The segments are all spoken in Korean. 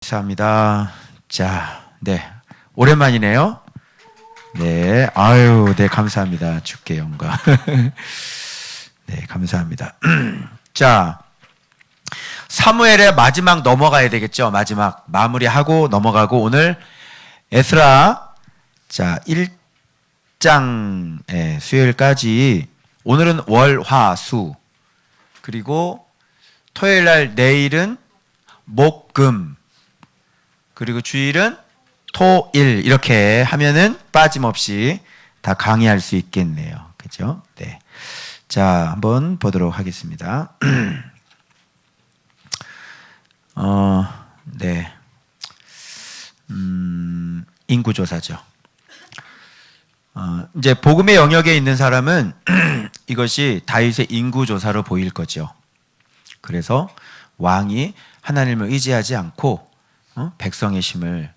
감사합니다. 자, 네. 오랜만이네요. 네. 아유, 네. 감사합니다. 주께 영광. 네. 감사합니다. 자, 사무엘의 마지막 넘어가야 되겠죠. 마지막 마무리하고 넘어가고 오늘 에스라 자, 1장 수요일까지 오늘은 월, 화, 수 그리고 토요일 날 내일은 목, 금 그리고 주일은 토, 일 이렇게 하면은 빠짐없이 다 강의할 수 있겠네요. 그죠? 네. 자, 한번 보도록 하겠습니다. 네. 인구조사죠. 이제 복음의 영역에 있는 사람은 이것이 다윗의 인구조사로 보일 거죠. 그래서 왕이 하나님을 의지하지 않고 백성의 힘을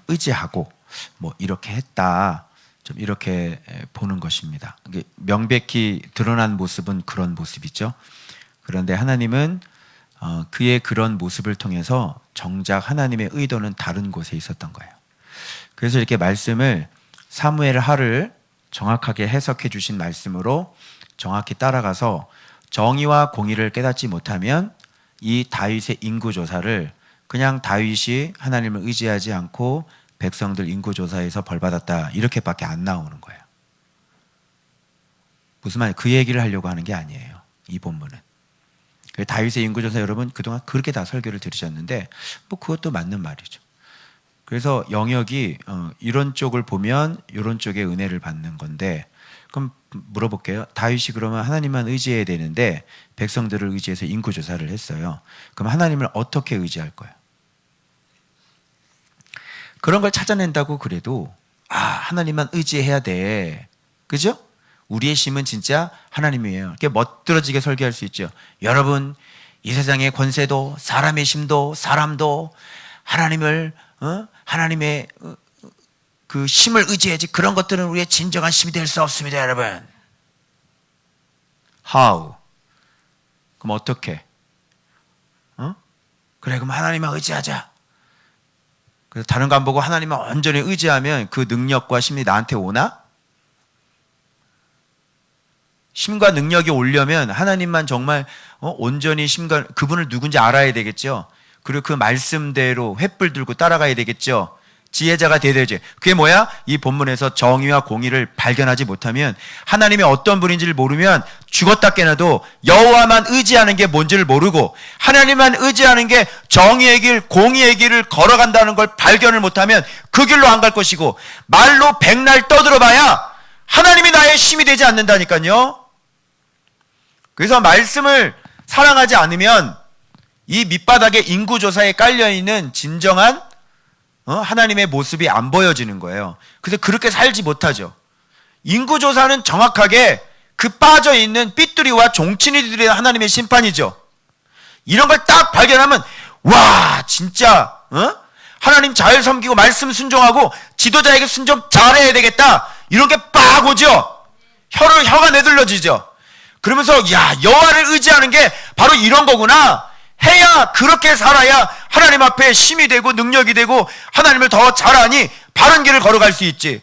의지하고 뭐 이렇게 했다. 좀 이렇게 보는 것입니다. 명백히 드러난 모습은 그런 모습이죠. 그런데 하나님은 그의 그런 모습을 통해서 정작 하나님의 의도는 다른 곳에 있었던 거예요. 그래서 이렇게 말씀을 사무엘 하를 정확하게 해석해 주신 말씀으로 정확히 따라가서 정의와 공의를 깨닫지 못하면 이 다윗의 인구조사를 그냥 다윗이 하나님을 의지하지 않고 백성들 인구조사에서 벌받았다 이렇게밖에 안 나오는 거예요. 무슨 말이에요? 그 얘기를 하려고 하는 게 아니에요. 이 본문은. 다윗의 인구조사 여러분 그동안 그렇게 다 설교를 들으셨는데 뭐 그것도 맞는 말이죠. 그래서 영역이 이런 쪽을 보면 이런 쪽의 은혜를 받는 건데 그럼 물어볼게요. 다윗이 그러면 하나님만 의지해야 되는데 백성들을 의지해서 인구조사를 했어요. 그럼 하나님을 어떻게 의지할 거예요? 그런 걸 찾아낸다고 그래도 하나님만 의지해야 돼. 그죠? 우리의 힘은 진짜 하나님이에요. 이렇게 멋들어지게 설교할 수 있죠. 여러분 이 세상의 권세도 사람의 힘도 사람도 하나님을 하나님의 그 힘을 의지해야지 그런 것들은 우리의 진정한 힘이 될 수 없습니다, 여러분. How? 그럼 어떻게? 그래, 그럼 하나님만 의지하자. 그래서 다른 거 안 보고 하나님만 온전히 의지하면 그 능력과 힘이 나한테 오나? 힘과 능력이 오려면 하나님만 정말 온전히 힘과 그분을 누군지 알아야 되겠죠. 그리고 그 말씀대로 횃불 들고 따라가야 되겠죠. 지혜자가 돼야 되지. 그게 뭐야? 이 본문에서 정의와 공의를 발견하지 못하면 하나님이 어떤 분인지를 모르면 죽었다 깨어나도 여호와만 의지하는 게 뭔지를 모르고 하나님만 의지하는 게 정의의 길, 공의의 길을 걸어간다는 걸 발견을 못하면 그 길로 안 갈 것이고 말로 백날 떠들어봐야 하나님이 나의 힘이 되지 않는다니까요. 그래서 말씀을 사랑하지 않으면 이 밑바닥에 인구조사에 깔려있는 진정한 하나님의 모습이 안 보여지는 거예요. 그래서 그렇게 살지 못하죠. 인구조사는 정확하게 그 빠져있는 삐뚤이와 종친이들의 하나님의 심판이죠. 이런 걸 딱 발견하면 와 진짜 하나님 잘 섬기고 말씀 순종하고 지도자에게 순종 잘해야 되겠다. 이런 게 빡 오죠. 혀가 내둘러지죠. 그러면서 야 여호와를 의지하는 게 바로 이런 거구나. 해야 그렇게 살아야 하나님 앞에 힘이 되고 능력이 되고 하나님을 더 잘 아니 바른 길을 걸어갈 수 있지.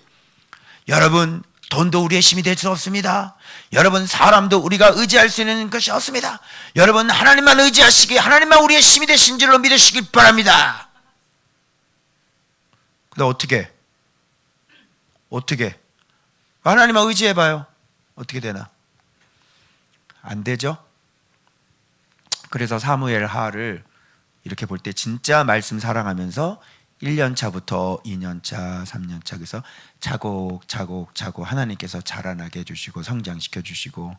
여러분 돈도 우리의 힘이 될 수 없습니다. 여러분 사람도 우리가 의지할 수 있는 것이 없습니다. 여러분 하나님만 의지하시기 하나님만 우리의 힘이 되신 줄로 믿으시길 바랍니다. 근데 어떻게 하나님만 의지해봐요. 어떻게 되나? 안 되죠? 그래서 사무엘 하를 이렇게 볼 때 진짜 말씀 사랑하면서 1년 차부터 2년 차, 3년 차 그래서 차곡차곡 하나님께서 자라나게 해주시고 성장시켜 주시고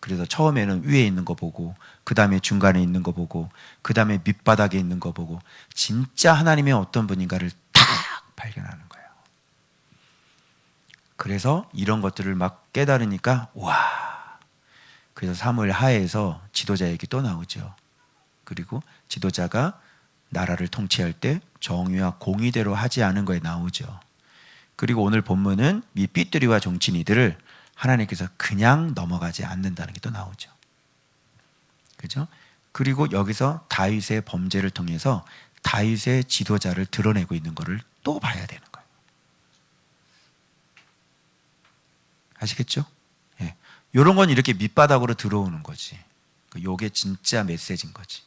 그래서 처음에는 위에 있는 거 보고 그 다음에 중간에 있는 거 보고 그 다음에 밑바닥에 있는 거 보고 진짜 하나님의 어떤 분인가를 탁 발견하는 거예요. 그래서 이런 것들을 막 깨달으니까 와 그래서 사무엘 하에서 지도자 얘기 또 나오죠. 그리고 지도자가 나라를 통치할 때 정의와 공의대로 하지 않은 거에 나오죠. 그리고 오늘 본문은 이 삐뚤이와 종친이들을 하나님께서 그냥 넘어가지 않는다는 게 또 나오죠. 그죠? 그리고 여기서 다윗의 범죄를 통해서 다윗의 지도자를 드러내고 있는 것을 또 봐야 되는 거예요. 아시겠죠? 예. 이런 건 이렇게 밑바닥으로 들어오는 거지. 요게 진짜 메시지인 거지.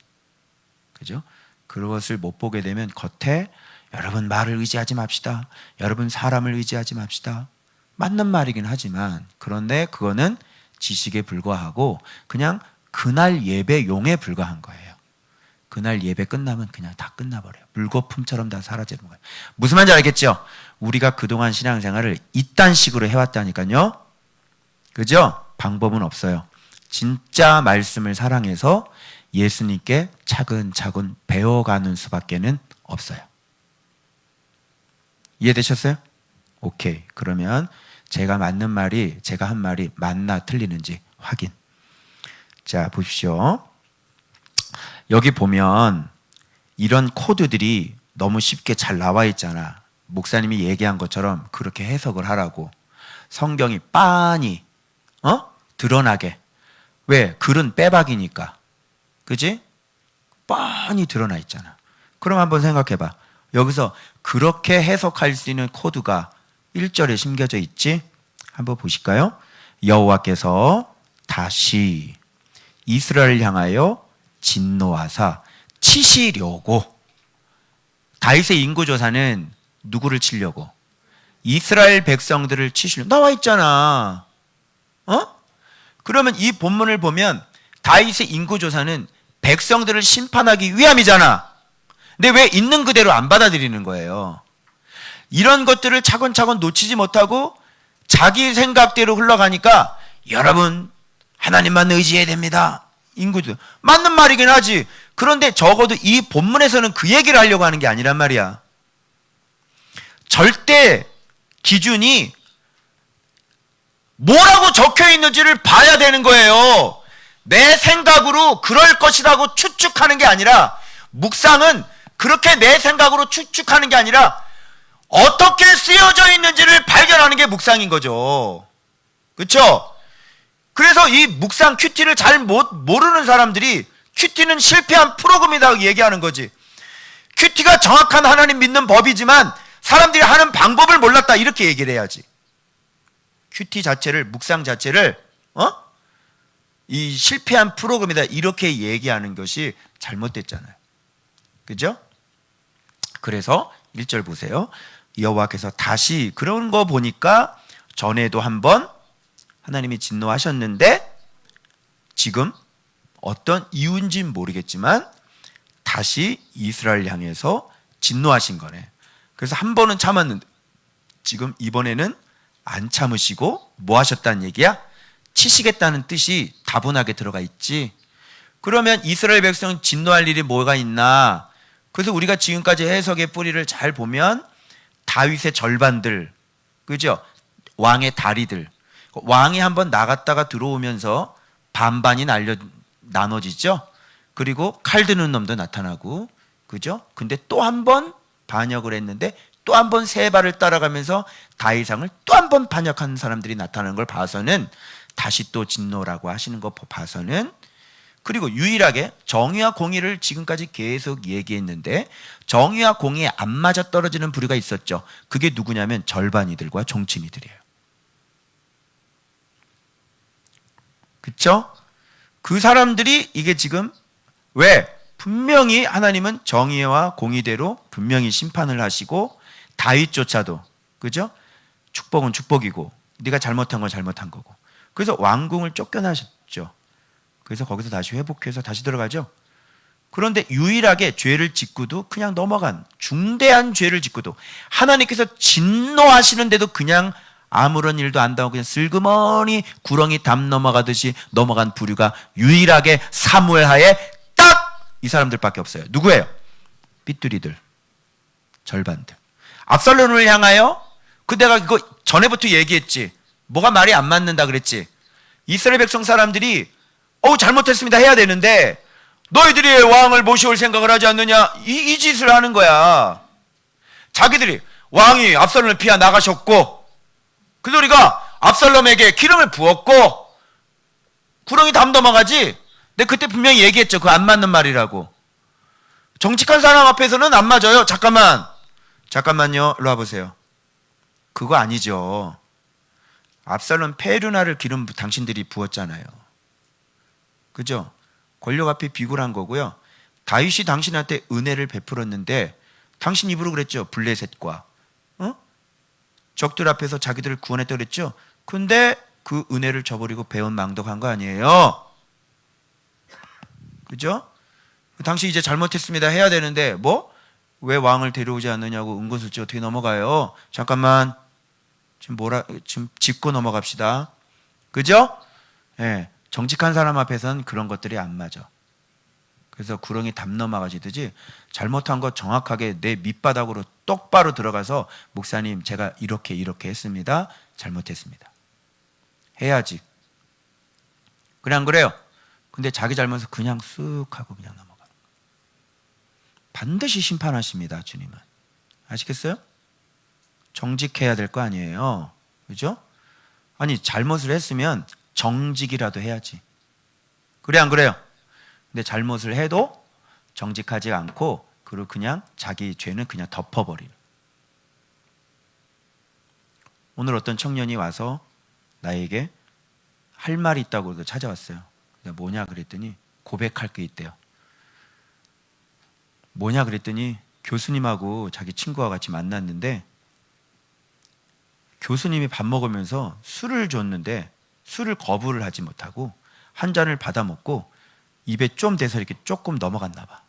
그죠? 그것을 못 보게 되면 겉에 여러분 말을 의지하지 맙시다. 여러분 사람을 의지하지 맙시다. 맞는 말이긴 하지만 그런데 그거는 지식에 불과하고 그냥 그날 예배용에 불과한 거예요. 그날 예배 끝나면 그냥 다 끝나버려요. 물거품처럼 다 사라지는 거예요. 무슨 말인지 알겠죠? 우리가 그동안 신앙생활을 이딴 식으로 해왔다니까요. 그죠? 방법은 없어요. 진짜 말씀을 사랑해서 예수님께 차근차근 배워가는 수밖에는 없어요. 이해되셨어요? 오케이. 그러면 제가 한 말이 맞나 틀리는지 확인. 자, 보십시오. 여기 보면 이런 코드들이 너무 쉽게 잘 나와 있잖아. 목사님이 얘기한 것처럼 그렇게 해석을 하라고. 성경이 빤히 드러나게. 왜? 글은 빼박이니까. 그지? 뻔히 드러나 있잖아. 그럼 한번 생각해봐. 여기서 그렇게 해석할 수 있는 코드가 1절에 심겨져 있지? 한번 보실까요? 여호와께서 다시 이스라엘을 향하여 진노하사 치시려고. 다윗의 인구조사는 누구를 치려고? 이스라엘 백성들을 치시려고. 나와 있잖아. 그러면 이 본문을 보면 다윗의 인구조사는 백성들을 심판하기 위함이잖아. 근데 왜 있는 그대로 안 받아들이는 거예요? 이런 것들을 차근차근 놓치지 못하고 자기 생각대로 흘러가니까 여러분 하나님만 의지해야 됩니다. 인구조 맞는 말이긴 하지. 그런데 적어도 이 본문에서는 그 얘기를 하려고 하는 게 아니란 말이야. 절대 기준이 뭐라고 적혀 있는지를 봐야 되는 거예요. 내 생각으로 그럴 것이라고 추측하는 게 아니라, 묵상은 그렇게 내 생각으로 추측하는 게 아니라 어떻게 쓰여져 있는지를 발견하는 게 묵상인 거죠. 그렇죠? 그래서 이 묵상 큐티를 잘 모르는 사람들이 큐티는 실패한 프로그램이라고 얘기하는 거지. 큐티가 정확한 하나님 믿는 법이지만 사람들이 하는 방법을 몰랐다, 이렇게 얘기를 해야지. 큐티 자체를, 묵상 자체를 이 실패한 프로그램이다, 이렇게 얘기하는 것이 잘못됐잖아요. 그죠? 그래서 1절 보세요. 여호와께서 다시, 그런 거 보니까 전에도 한번 하나님이 진노하셨는데 지금 어떤 이유인지는 모르겠지만 다시 이스라엘 향해서 진노하신 거네. 그래서 한 번은 참았는데 지금 이번에는 안 참으시고 뭐 하셨다는 얘기야? 치시겠다는 뜻이 다분하게 들어가 있지. 그러면 이스라엘 백성 진노할 일이 뭐가 있나? 그래서 우리가 지금까지 해석의 뿌리를 잘 보면 다윗의 절반들, 그죠? 왕의 다리들, 왕이 한번 나갔다가 들어오면서 반반이 나눠지죠. 그리고 칼 드는 놈도 나타나고, 그죠? 근데 또 한 번 반역을 했는데 또 한 번 세 발을 따라가면서 다윗왕을 또 한 번 반역하는 사람들이 나타나는 걸 봐서는, 다시 또 진노라고 하시는 거 봐서는, 그리고 유일하게 정의와 공의를 지금까지 계속 얘기했는데 정의와 공의에 안 맞아 떨어지는 부류가 있었죠. 그게 누구냐면 절반이들과 종친이들이에요. 그쵸? 그 사람들이 이게 지금 왜? 분명히 하나님은 정의와 공의대로 분명히 심판을 하시고, 다윗조차도, 그죠? 축복은 축복이고 네가 잘못한 건 잘못한 거고, 그래서 왕궁을 쫓겨나셨죠. 그래서 거기서 다시 회복해서 다시 들어가죠. 그런데 유일하게 죄를 짓고도 그냥 넘어간, 중대한 죄를 짓고도 하나님께서 진노하시는데도 그냥 아무런 일도 안 당하고 그냥 슬그머니 구렁이 담 넘어가듯이 넘어간 부류가 유일하게 사무엘 하에 딱 이 사람들밖에 없어요. 누구예요? 삐뚤이들, 절반들. 압살롬을 향하여, 내가 그거 전에부터 얘기했지. 뭐가 말이 안 맞는다 그랬지. 이스라엘 백성 사람들이 잘못했습니다 해야 되는데 너희들이 왕을 모셔올 생각을 하지 않느냐, 이 짓을 하는 거야. 자기들이 왕이 압살롬을 피하 나가셨고, 그래서 우리가 압살롬에게 기름을 부었고 구렁이 담 넘어가지. 근데 그때 분명히 얘기했죠. 그거 안 맞는 말이라고. 정직한 사람 앞에서는 안 맞아요. 잠깐만요. 일로 와보세요. 그거 아니죠. 압살롬 페르나를 기름 당신들이 부었잖아요. 그죠? 권력 앞에 비굴한 거고요. 다윗이 당신한테 은혜를 베풀었는데 당신 입으로 그랬죠. 블레셋과 적들 앞에서 자기들을 구원했다 그랬죠. 근데 그 은혜를 저버리고 배은 망덕한 거 아니에요. 그죠? 당시 이제 잘못했습니다 해야 되는데 왜 왕을 데려오지 않느냐고 은근슬쩍 어떻게 넘어가요? 잠깐만. 지금 짚고 넘어갑시다. 그죠? 예. 정직한 사람 앞에서는 그런 것들이 안 맞아. 그래서 구렁이 담 넘어가지듯이 잘못한 거 정확하게 내 밑바닥으로 똑바로 들어가서 목사님 제가 이렇게 했습니다. 잘못했습니다. 해야지. 그래 안 그래요? 근데 자기 잘못을 그냥 쓱 하고 그냥 넘어가. 반드시 심판하십니다. 주님은. 아시겠어요? 정직해야 될 거 아니에요. 그죠? 아니 잘못을 했으면 정직이라도 해야지. 그래 안 그래요? 근데 잘못을 해도 정직하지 않고 그리고 그냥 자기 죄는 그냥 덮어버리는. 오늘 어떤 청년이 와서 나에게 할 말이 있다고 찾아왔어요. 내가 뭐냐 그랬더니 고백할 게 있대요. 뭐냐 그랬더니 교수님하고 자기 친구와 같이 만났는데 교수님이 밥 먹으면서 술을 줬는데 술을 거부를 하지 못하고 한 잔을 받아 먹고 입에 좀 대서 이렇게 조금 넘어갔나 봐.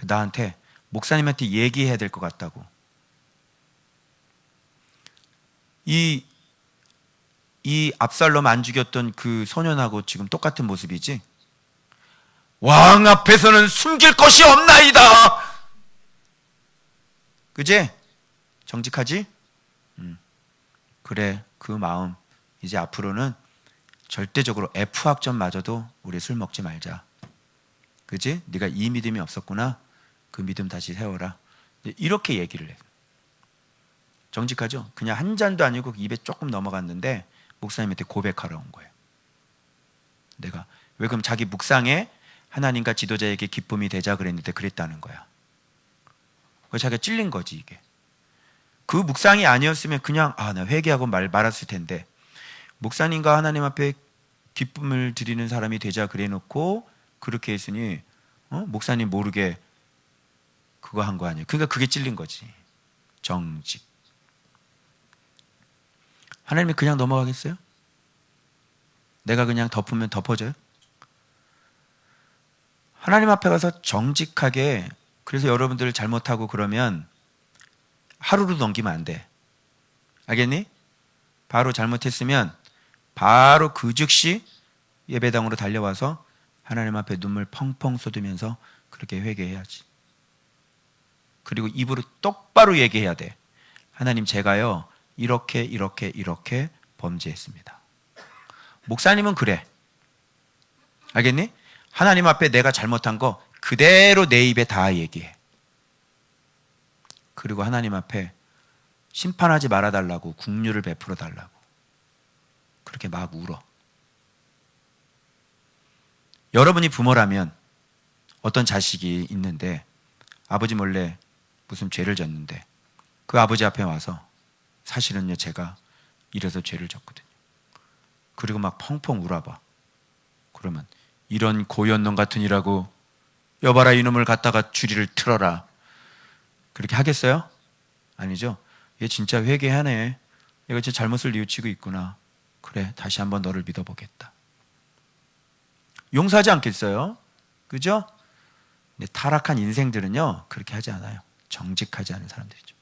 나한테 목사님한테 얘기해야 될 것 같다고. 이 압살롬 안 죽였던 그 소년하고 지금 똑같은 모습이지. 왕 앞에서는 숨길 것이 없나이다. 그지? 정직하지? 그래, 그 마음 이제 앞으로는 절대적으로 F학점마저도 우리 술 먹지 말자. 그지? 네가 이 믿음이 없었구나. 그 믿음 다시 세워라. 이렇게 얘기를 해. 정직하죠? 그냥 한 잔도 아니고 입에 조금 넘어갔는데 목사님한테 고백하러 온 거예요. 내가 왜 그럼 자기 묵상에 하나님과 지도자에게 기쁨이 되자 그랬는데 그랬다는 거야. 그래서 자기가 찔린 거지 이게. 그 묵상이 아니었으면 그냥 나 회개하고 말았을 텐데 목사님과 하나님 앞에 기쁨을 드리는 사람이 되자 그래놓고 그렇게 했으니 목사님 모르게 그거 한 거 아니에요. 그러니까 그게 찔린 거지. 정직. 하나님이 그냥 넘어가겠어요? 내가 그냥 덮으면 덮어져요? 하나님 앞에 가서 정직하게. 그래서 여러분들 잘못하고 그러면 하루로 넘기면 안 돼. 알겠니? 바로 잘못했으면 바로 그 즉시 예배당으로 달려와서 하나님 앞에 눈물 펑펑 쏟으면서 그렇게 회개해야지. 그리고 입으로 똑바로 얘기해야 돼. 하나님 제가요 이렇게 범죄했습니다. 목사님은 그래. 알겠니? 하나님 앞에 내가 잘못한 거 그대로 내 입에 다 얘기해. 그리고 하나님 앞에 심판하지 말아달라고 긍휼을 베풀어 달라고 그렇게 막 울어. 여러분이 부모라면 어떤 자식이 있는데 아버지 몰래 무슨 죄를 졌는데 그 아버지 앞에 와서 사실은요 제가 이래서 죄를 졌거든요. 그리고 막 펑펑 울어봐. 그러면 이런 고연놈 같으니라고 여봐라 이놈을 갖다가 주리를 틀어라 그렇게 하겠어요? 아니죠. 얘 진짜 회개하네. 얘가 진짜 잘못을 뉘우치고 있구나. 그래 다시 한번 너를 믿어보겠다. 용서하지 않겠어요? 그죠? 근데 타락한 인생들은요 그렇게 하지 않아요. 정직하지 않은 사람들이죠.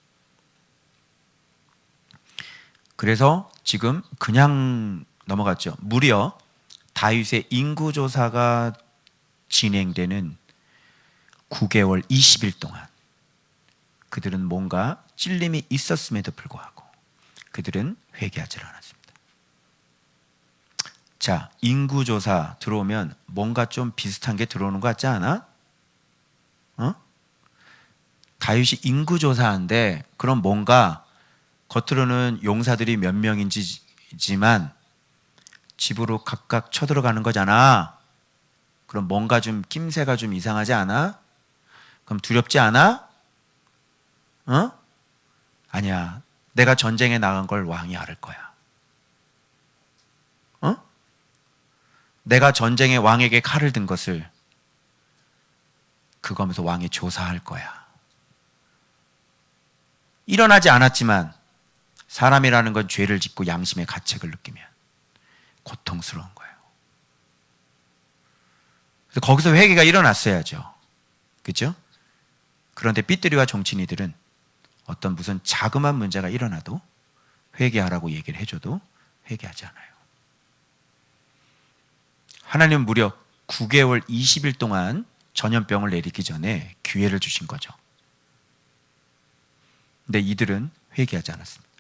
그래서 지금 그냥 넘어갔죠. 무려 다윗의 인구조사가 진행되는 9개월 20일 동안 그들은 뭔가 찔림이 있었음에도 불구하고 그들은 회개하지 않았습니다. 자, 인구조사 들어오면 뭔가 좀 비슷한 게 들어오는 것 같지 않아? 다윗이 인구조사한데 그럼 뭔가 겉으로는 용사들이 몇 명인지지만 집으로 각각 쳐들어가는 거잖아. 그럼 뭔가 좀 낌새가 좀 이상하지 않아? 그럼 두렵지 않아? 어? 아니야. 내가 전쟁에 나간 걸 왕이 알을 거야. 어? 내가 전쟁에 왕에게 칼을 든 것을 그거 하면서 왕이 조사할 거야. 일어나지 않았지만 사람이라는 건 죄를 짓고 양심의 가책을 느끼면 고통스러운 거예요. 그래서 거기서 회개가 일어났어야죠. 그렇죠? 그런데 삐뚤이와 종친이들은 어떤 무슨 자그마한 문제가 일어나도 회개하라고 얘기를 해줘도 회개하지 않아요. 하나님은 무려 9개월 20일 동안 전염병을 내리기 전에 기회를 주신 거죠. 근데 이들은 회개하지 않았습니다.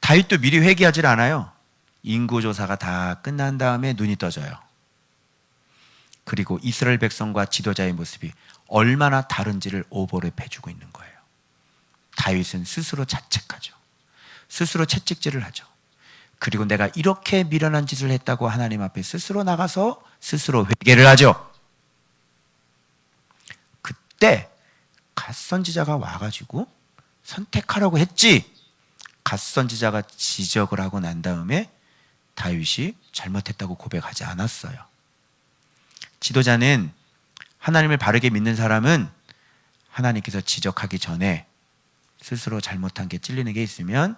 다윗도 미리 회개하지 않아요. 인구조사가 다 끝난 다음에 눈이 떠져요. 그리고 이스라엘 백성과 지도자의 모습이 얼마나 다른지를 오버랩해주고 있는 거예요. 다윗은 스스로 자책하죠. 스스로 채찍질을 하죠. 그리고 내가 이렇게 미련한 짓을 했다고 하나님 앞에 스스로 나가서 스스로 회개를 하죠. 그때 갓선지자가 와가지고 선택하라고 했지. 갓선지자가 지적을 하고 난 다음에 다윗이 잘못했다고 고백하지 않았어요. 지도자는, 하나님을 바르게 믿는 사람은 하나님께서 지적하기 전에 스스로 잘못한 게 찔리는 게 있으면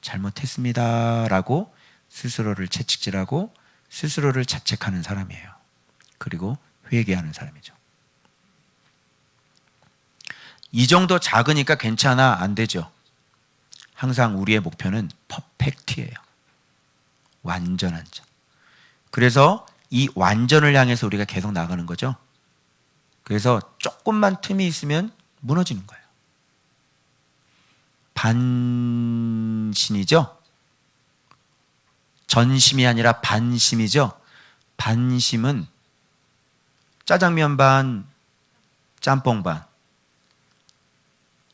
잘못했습니다 라고 스스로를 채찍질하고 스스로를 자책하는 사람이에요. 그리고 회개하는 사람이죠. 이 정도 작으니까 괜찮아, 안 되죠. 항상 우리의 목표는 퍼펙트예요. 완전한 점. 그래서 이 완전을 향해서 우리가 계속 나가는 거죠. 그래서 조금만 틈이 있으면 무너지는 거예요. 반신이죠. 전심이 아니라 반심이죠. 반심은 짜장면 반, 짬뽕 반.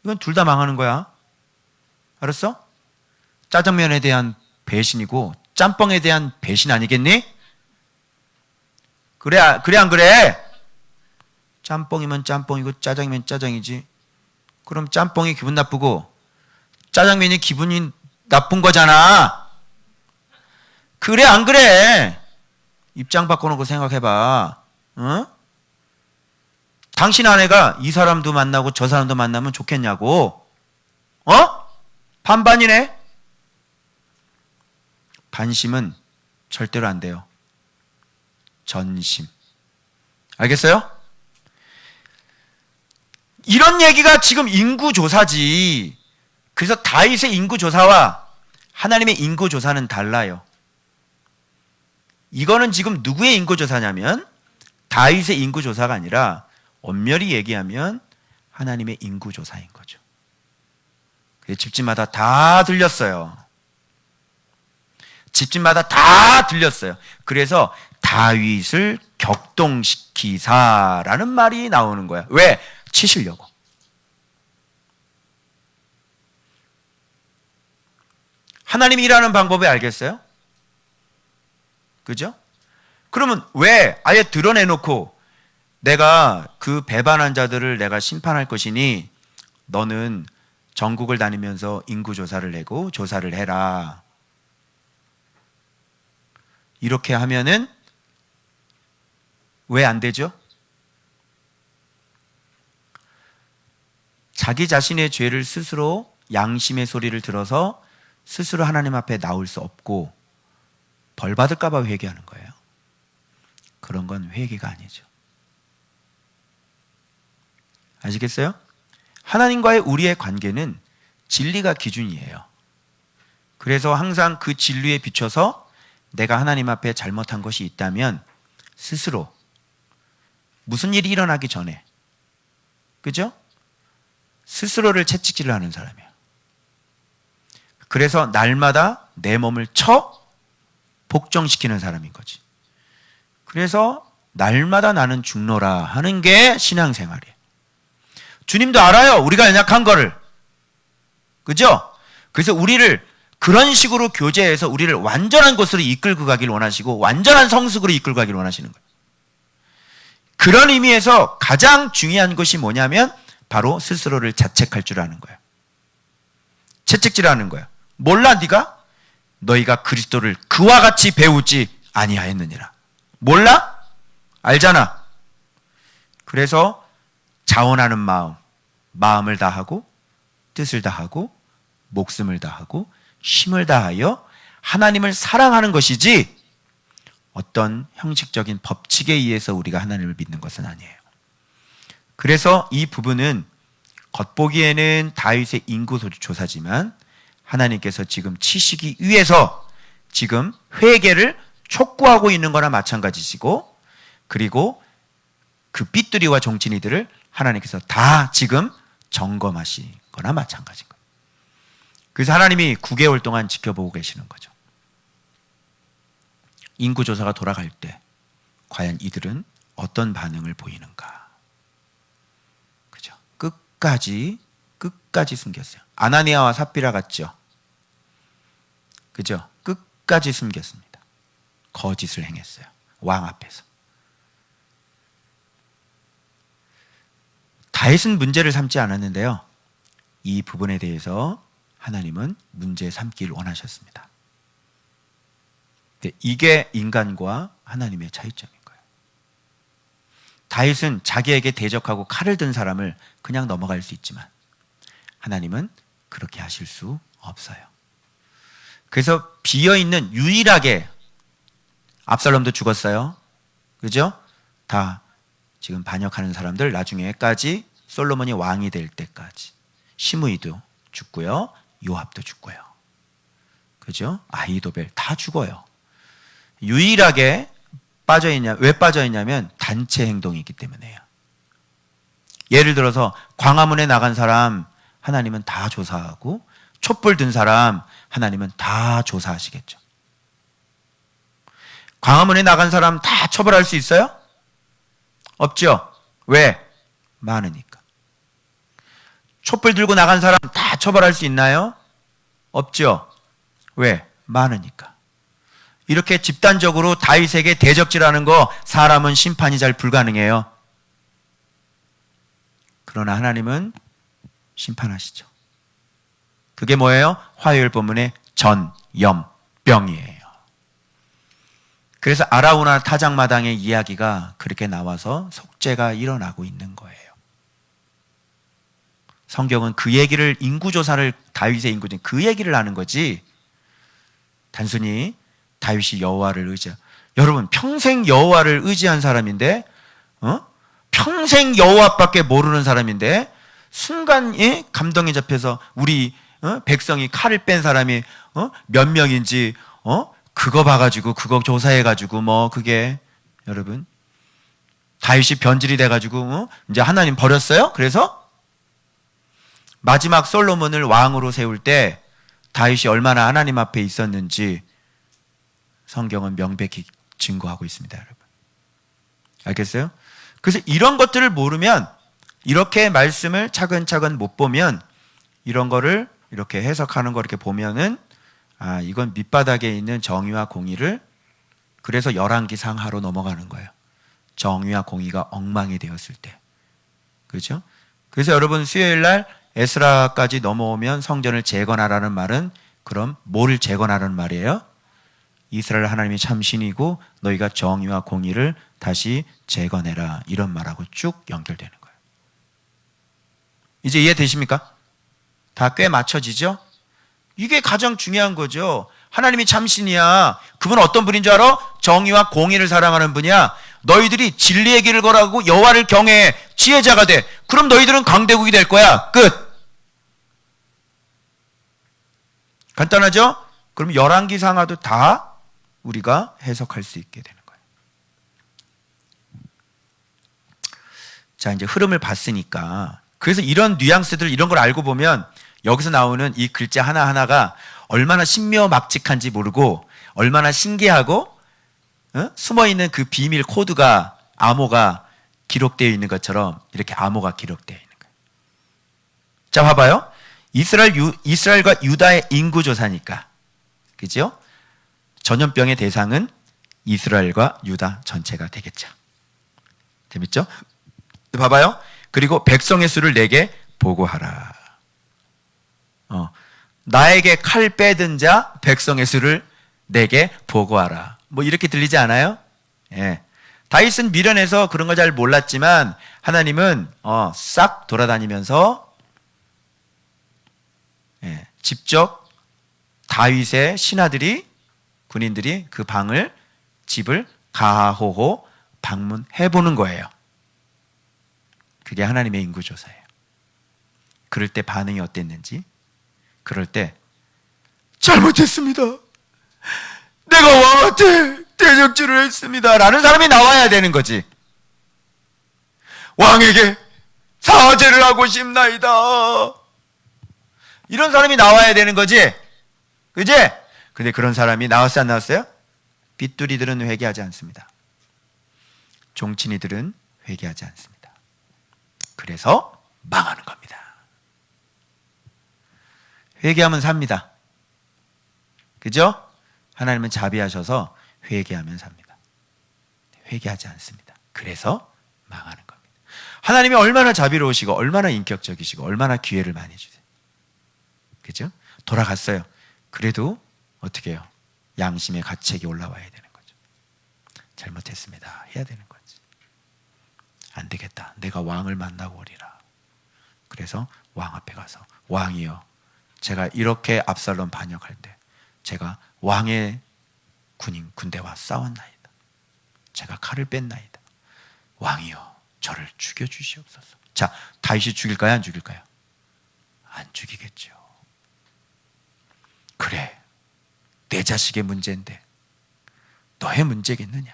이건 둘 다 망하는 거야. 알았어? 짜장면에 대한 배신이고 짬뽕에 대한 배신 아니겠니? 그래 안 그래? 짬뽕이면 짬뽕이고 짜장면 짜장이지. 그럼 짬뽕이 기분 나쁘고 짜장면이 기분이 나쁜 거잖아. 그래 안 그래? 입장 바꿔놓고 생각해봐. 어? 당신 아내가 이 사람도 만나고 저 사람도 만나면 좋겠냐고. 어? 반반이네. 반심은 절대로 안 돼요. 전심. 알겠어요? 이런 얘기가 지금 인구조사지. 그래서 다윗의 인구조사와 하나님의 인구조사는 달라요. 이거는 지금 누구의 인구조사냐면 다윗의 인구조사가 아니라 엄밀히 얘기하면 하나님의 인구조사인 거죠. 집집마다 다 들렸어요. 집집마다 다 들렸어요. 그래서 다윗을 격동시키사라는 말이 나오는 거야. 왜? 치시려고. 하나님이 일하는 방법을 알겠어요? 그죠? 그러면 왜 아예 드러내놓고 내가 그 배반한 자들을 내가 심판할 것이니 너는 전국을 다니면서 인구조사를 내고 조사를 해라. 이렇게 하면은 왜 안 되죠? 자기 자신의 죄를 스스로 양심의 소리를 들어서 스스로 하나님 앞에 나올 수 없고 벌 받을까 봐 회개하는 거예요. 그런 건 회개가 아니죠. 아시겠어요? 하나님과의 우리의 관계는 진리가 기준이에요. 그래서 항상 그 진리에 비춰서 내가 하나님 앞에 잘못한 것이 있다면 스스로 무슨 일이 일어나기 전에, 그죠? 스스로를 채찍질을 하는 사람이에요. 그래서 날마다 내 몸을 쳐 복종시키는 사람인 거지. 그래서 날마다 나는 죽노라 하는 게 신앙생활이에요. 주님도 알아요. 우리가 연약한 거를. 그죠? 그래서 우리를 그런 식으로 교제해서 우리를 완전한 곳으로 이끌고 가길 원하시고 완전한 성숙으로 이끌고 가길 원하시는 거예요. 그런 의미에서 가장 중요한 것이 뭐냐면 바로 스스로를 자책할 줄 아는 거예요. 채찍질하는 거예요. 몰라 네가? 너희가 그리스도를 그와 같이 배우지 아니하였느니라. 몰라? 알잖아. 그래서 자원하는 마음을 다하고 뜻을 다하고 목숨을 다하고 힘을 다하여 하나님을 사랑하는 것이지 어떤 형식적인 법칙에 의해서 우리가 하나님을 믿는 것은 아니에요. 그래서 이 부분은 겉보기에는 다윗의 인구조사지만 하나님께서 지금 치시기 위해서 지금 회개를 촉구하고 있는 거나 마찬가지시고, 그리고 그 삐뚤이와 종친이들을 하나님께서 다 지금 점검하신 거나 마찬가지인 거예요. 그래서 하나님이 9개월 동안 지켜보고 계시는 거죠. 인구조사가 돌아갈 때 과연 이들은 어떤 반응을 보이는가. 그죠? 끝까지 숨겼어요. 아나니아와 삽비라 같죠? 그죠? 끝까지 숨겼습니다. 거짓을 행했어요. 왕 앞에서. 다윗은 문제를 삼지 않았는데요. 이 부분에 대해서 하나님은 문제 삼기를 원하셨습니다. 이게 인간과 하나님의 차이점인 거예요. 다윗은 자기에게 대적하고 칼을 든 사람을 그냥 넘어갈 수 있지만 하나님은 그렇게 하실 수 없어요. 그래서 비어있는 유일하게 압살롬도 죽었어요. 그죠? 다 지금 반역하는 사람들 나중에까지 솔로몬이 왕이 될 때까지 시므이도 죽고요. 요압도 죽고요. 그죠? 아히도벨 다 죽어요. 유일하게 왜 빠져있냐면 단체 행동이 있기 때문에요. 예를 들어서 광화문에 나간 사람 하나님은 다 조사하고 촛불 든 사람 하나님은 다 조사하시겠죠. 광화문에 나간 사람 다 처벌할 수 있어요? 없죠. 왜? 많으니까. 촛불 들고 나간 사람 다 처벌할 수 있나요? 없죠. 왜? 많으니까. 이렇게 집단적으로 다윗에게 대적질하는 거 사람은 심판이 잘 불가능해요. 그러나 하나님은 심판하시죠. 그게 뭐예요? 화요일 본문의 전염병이에요. 그래서 아라우나 타작마당의 이야기가 그렇게 나와서 속죄가 일어나고 있는 거예요. 성경은 그 얘기를 인구조사를 다윗의 인구조사 그 얘기를 하는 거지 단순히 다윗이 여호와를 여러분 평생 여호와를 의지한 사람인데 평생 여호와밖에 모르는 사람인데 순간 감동에 잡혀서 우리 백성이 칼을 뺀 사람이 몇 명인지 그거 봐가지고 그거 조사해가지고 뭐 그게 여러분 다윗이 변질이 돼가지고 이제 하나님 버렸어요? 그래서 마지막 솔로몬을 왕으로 세울 때 다윗이 얼마나 하나님 앞에 있었는지 성경은 명백히 증거하고 있습니다, 여러분. 알겠어요? 그래서 이런 것들을 모르면 이렇게 말씀을 차근차근 못 보면 이런 거를 이렇게 해석하는 거 이렇게 보면은 이건 밑바닥에 있는 정의와 공의를 그래서 열왕기 상하로 넘어가는 거예요. 정의와 공의가 엉망이 되었을 때. 그렇죠? 그래서 여러분 수요일 날 에스라까지 넘어오면 성전을 재건하라는 말은 그럼 뭐를 재건하라는 말이에요? 이스라엘 하나님이 참 신이고 너희가 정의와 공의를 다시 재건해라 이런 말하고 쭉 연결되는 거예요. 이제 이해되십니까? 다 꽤 맞춰지죠? 이게 가장 중요한 거죠. 하나님이 참 신이야. 그분은 어떤 분인 줄 알아? 정의와 공의를 사랑하는 분이야. 너희들이 진리의 길을 걸어가고 여호와를 경외해 지혜자가 돼. 그럼 너희들은 강대국이 될 거야. 끝. 간단하죠? 그럼 열왕기 상하도 다 우리가 해석할 수 있게 되는 거예요. 자, 이제 흐름을 봤으니까 그래서 이런 뉘앙스들 이런 걸 알고 보면 여기서 나오는 이 글자 하나하나가 얼마나 신묘막직한지 모르고 얼마나 신기하고 숨어있는 그 비밀 코드가 암호가 기록되어 있는 것처럼 이렇게 암호가 기록되어 있는 거예요. 자, 봐봐요. 이스라엘과 유다의 인구조사니까 그죠? 전염병의 대상은 이스라엘과 유다 전체가 되겠죠. 재밌죠? 봐봐요. 그리고 백성의 수를 내게 보고하라. 나에게 칼 빼든 자 백성의 수를 내게 보고하라. 뭐 이렇게 들리지 않아요? 예. 다윗은 미련해서 그런 걸 잘 몰랐지만 하나님은 싹 돌아다니면서 직접 다윗의 신하들이 군인들이 그 집을 가호호 방문해 보는 거예요. 그게 하나님의 인구조사예요. 그럴 때 반응이 어땠는지, 그럴 때 잘못했습니다. 내가 왕한테 대적질을 했습니다. 라는 사람이 나와야 되는 거지. 왕에게 사죄를 하고 싶나이다. 이런 사람이 나와야 되는 거지. 그지? 근데 그런 사람이 나왔어요, 안 나왔어요? 삐뚤이들은 회개하지 않습니다. 종친이들은 회개하지 않습니다. 그래서 망하는 겁니다. 회개하면 삽니다. 그죠? 하나님은 자비하셔서 회개하면 삽니다. 회개하지 않습니다. 그래서 망하는 겁니다. 하나님이 얼마나 자비로우시고 얼마나 인격적이시고 얼마나 기회를 많이 주세요. 그죠? 돌아갔어요. 그래도 어떻게 해요? 양심의 가책이 올라와야 되는 거죠. 잘못했습니다. 해야 되는 거지. 안 되겠다. 내가 왕을 만나고 오리라. 그래서 왕 앞에 가서 왕이여, 제가 이렇게 압살롬 반역할 때 제가 왕의 군대와 싸웠나이다. 제가 칼을 뺐나이다. 왕이여, 저를 죽여주시옵소서. 자, 다윗이 죽일까요? 안 죽일까요? 안 죽이겠죠. 그래, 내 자식의 문제인데 너의 문제겠느냐?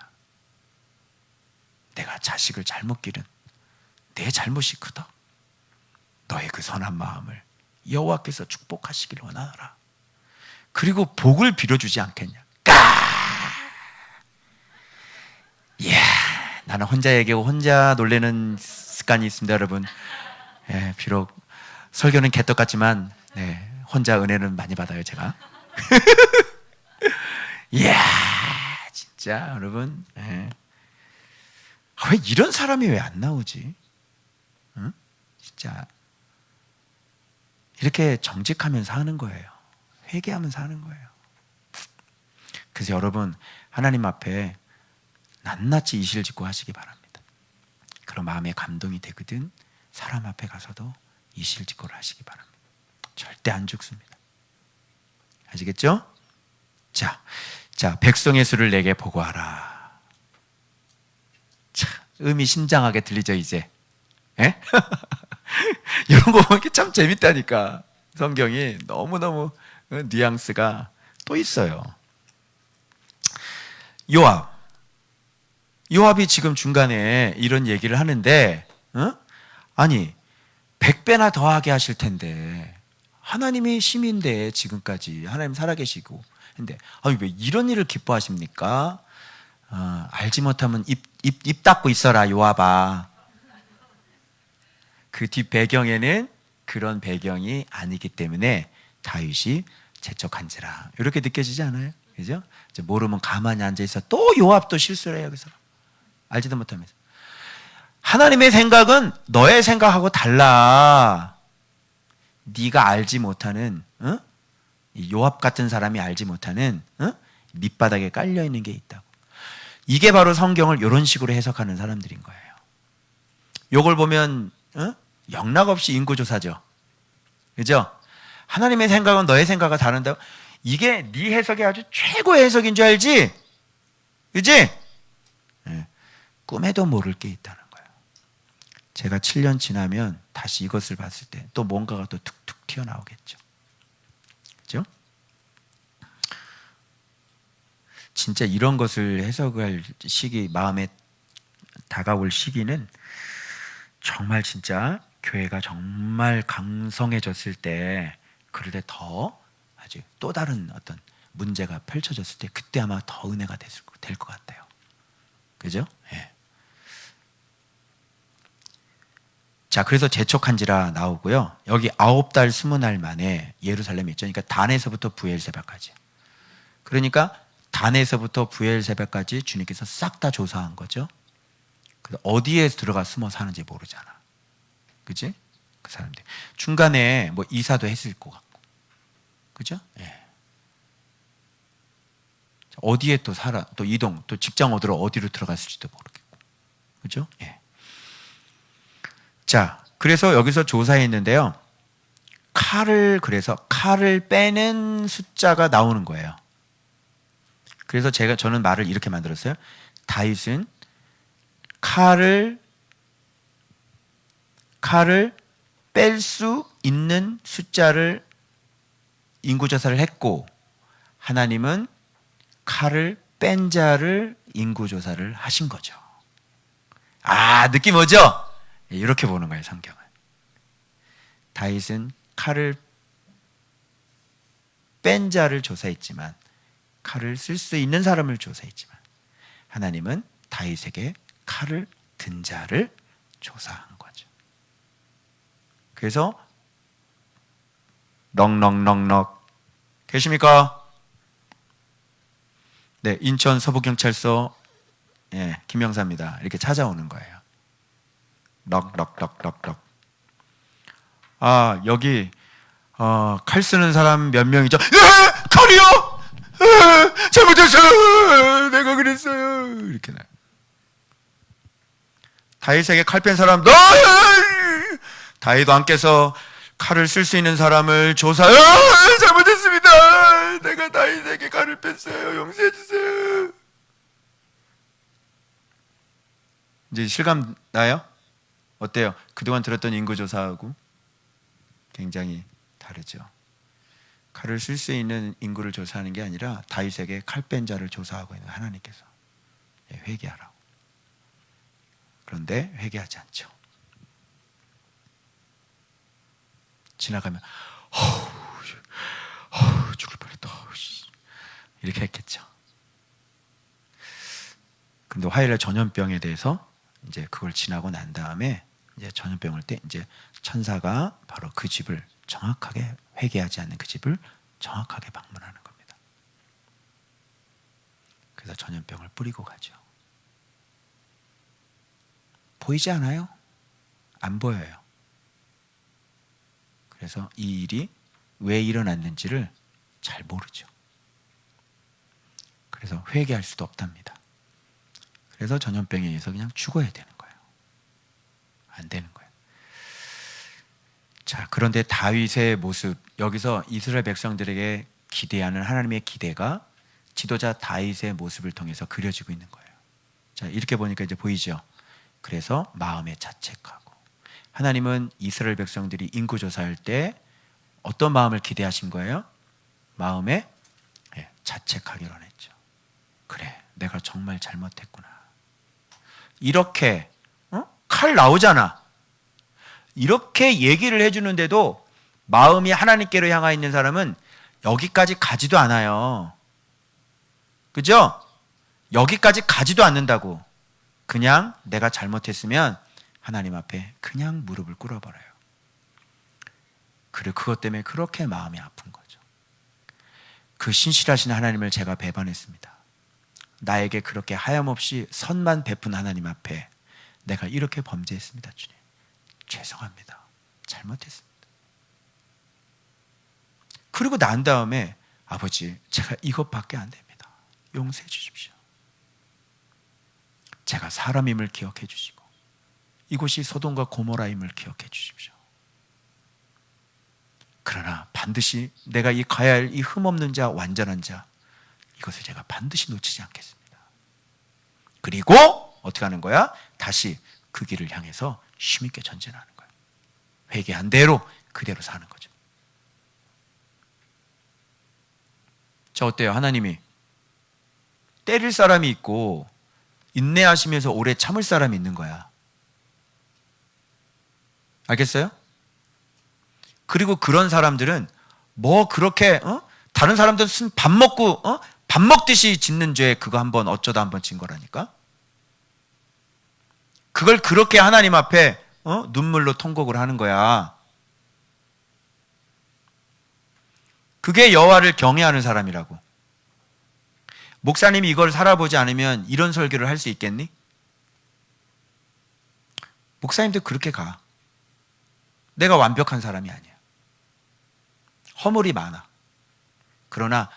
내가 자식을 잘못 기른 내 잘못이 크다. 너의 그 선한 마음을 여호와께서 축복하시기를 원하노라. 그리고 복을 빌어주지 않겠냐? 이야, 나는 혼자 얘기하고 혼자 놀래는 습관이 있습니다, 여러분. 예, 비록 설교는 개떡 같지만 혼자 은혜는 많이 받아요, 제가. 이야, 진짜 여러분. 왜 이런 사람이 왜 안 나오지? 응? 진짜 이렇게 정직하면서 하는 거예요. 회개하면서 하는 거예요. 그래서 여러분, 하나님 앞에 낱낱이 이실직고 하시기 바랍니다. 그런 마음에 감동이 되거든 사람 앞에 가서도 이실직고를 하시기 바랍니다. 절대 안 죽습니다. 아시겠죠? 자, 백성의 수를 내게 보고하라. 자, 의미심장하게 들리죠, 이제? 예? 이런 거 보면 참 재밌다니까. 성경이 너무너무 뉘앙스가 또 있어요. 요압이 지금 중간에 이런 얘기를 하는데, 아니 100배나 더하게 하실 텐데, 하나님이 심인데 지금까지 하나님 살아계시고 근데 아니 왜 이런 일을 기뻐하십니까? 알지 못하면 입 닫고 있어라, 요압아. 그 뒷 배경에는 그런 배경이 아니기 때문에 다윗이 재촉한지라 이렇게 느껴지지 않아요? 그죠? 이제 모르면 가만히 앉아 있어. 또 요압도 실수를 해요. 그래서 알지도 못하면서. 하나님의 생각은 너의 생각하고 달라. 네가 알지 못하는, 요압 같은 사람이 알지 못하는 밑바닥에 깔려 있는 게 있다고. 이게 바로 성경을 이런 식으로 해석하는 사람들인 거예요. 요걸 보면 영락없이 인구조사죠. 그죠? 하나님의 생각은 너의 생각과 다른다고. 이게 네 해석이 아주 최고의 해석인 줄 알지? 그지? 꿈에도 모를 게 있다는 거예요. 제가 7년 지나면 다시 이것을 봤을 때 또 뭔가가 또 툭툭 튀어나오겠죠. 그죠? 진짜 이런 것을 해석할 시기, 마음에 다가올 시기는 정말 진짜 교회가 정말 강성해졌을 때, 그럴 때 더 아주 또 다른 어떤 문제가 펼쳐졌을 때, 그때 아마 더 은혜가 될 것 같아요. 그죠? 예. 자, 그래서 재촉한지라 나오고요. 여기 9달 20날 만에 예루살렘에 있죠. 그러니까 단에서부터 부엘세바까지. 그러니까 단에서부터 부엘세바까지 주님께서 싹 다 조사한 거죠. 어디에 들어가 숨어 사는지 모르잖아. 그지? 그 사람들 중간에 뭐 이사도 했을 것 같고, 그죠? 예. 어디에 또 살아, 또 이동, 또 직장 얻으러 어디로 들어갔을지도 모르겠고, 그죠? 예. 자, 그래서 여기서 조사했는데요. 그래서 칼을 빼는 숫자가 나오는 거예요. 그래서 저는 말을 이렇게 만들었어요. 다윗은 칼을 뺄 수 있는 숫자를 인구조사를 했고, 하나님은 칼을 뺀 자를 인구조사를 하신 거죠. 아, 느낌 오죠? 이렇게 보는 거예요, 성경은. 다윗은 칼을 뺀 자를 조사했지만, 칼을 쓸 수 있는 사람을 조사했지만, 하나님은 다윗에게 칼을 든 자를 조사한 거죠. 그래서 넉넉넉넉 계십니까? 네, 인천 서부경찰서 김영사입니다. 이렇게 찾아오는 거예요. 넉넉넉넉넉. 아, 여기 칼 쓰는 사람 몇 명이죠? 칼이요? 잘못했어요. 내가 그랬어요. 이렇게 나요. 다윗에게 칼 뺀 사람, 다윗 왕께서 칼을 쓸 수 있는 사람을 잘못했습니다. 내가 다윗에게 칼을 뺐어요. 용서해 주세요. 이제 실감 나요? 어때요? 그동안 들었던 인구조사하고 굉장히 다르죠. 칼을 쓸 수 있는 인구를 조사하는 게 아니라 다윗에게 칼 뺀 자를 조사하고 있는 하나님께서 회개하라고. 그런데 회개하지 않죠. 지나가면 죽을 뻔했다 이렇게 했겠죠. 근데 화요일날 전염병에 대해서 이제 그걸 지나고 난 다음에 이제 전염병 때 이제 천사가 바로 그 집을 정확하게, 회개하지 않는 그 집을 정확하게 방문하는 겁니다. 그래서 전염병을 뿌리고 가죠. 보이지 않아요? 안 보여요. 그래서 이 일이 왜 일어났는지를 잘 모르죠. 그래서 회개할 수도 없답니다. 그래서 전염병에 의해서 그냥 죽어야 되는 거예요. 안 되는 거예요. 자, 그런데 다윗의 모습, 여기서 이스라엘 백성들에게 기대하는 하나님의 기대가 지도자 다윗의 모습을 통해서 그려지고 있는 거예요. 자, 이렇게 보니까 이제 보이죠? 그래서 마음에 자책하고, 하나님은 이스라엘 백성들이 인구조사할 때 어떤 마음을 기대하신 거예요? 마음에 자책하기로 했죠. 그래, 내가 정말 잘못했구나. 이렇게 칼 나오잖아. 이렇게 얘기를 해주는데도 마음이 하나님께로 향해 있는 사람은 여기까지 가지도 않아요. 그죠? 여기까지 가지도 않는다고. 그냥 내가 잘못했으면 하나님 앞에 그냥 무릎을 꿇어버려요. 그리고 그것 때문에 그렇게 마음이 아픈 거죠. 그 신실하신 하나님을 제가 배반했습니다. 나에게 그렇게 하염없이 선만 베푼 하나님 앞에 내가 이렇게 범죄했습니다. 주님, 죄송합니다. 잘못했습니다. 그리고 난 다음에 아버지, 제가 이것밖에 안 됩니다. 용서해 주십시오. 제가 사람임을 기억해 주시고 이곳이 소돔과 고모라임을 기억해 주십시오. 그러나 반드시 내가 이 가야 할 이 흠없는 자, 완전한 자, 이것을 제가 반드시 놓치지 않겠습니다. 그리고 어떻게 하는 거야? 다시 그 길을 향해서 힘있게 전진하는 거야. 회개한 대로 그대로 사는 거죠. 자, 어때요? 하나님이 때릴 사람이 있고 인내하시면서 오래 참을 사람이 있는 거야. 알겠어요? 그리고 그런 사람들은 뭐 그렇게 다른 사람들은 밥 먹고 밥 먹듯이 짓는 죄, 그거 한번 어쩌다 한번 진 거라니까. 그걸 그렇게 하나님 앞에 눈물로 통곡을 하는 거야. 그게 여호와를 경외하는 사람이라고. 목사님이 이걸 살아보지 않으면 이런 설교를 할 수 있겠니? 목사님들 그렇게 가. 내가 완벽한 사람이 아니야. 허물이 많아. 그러나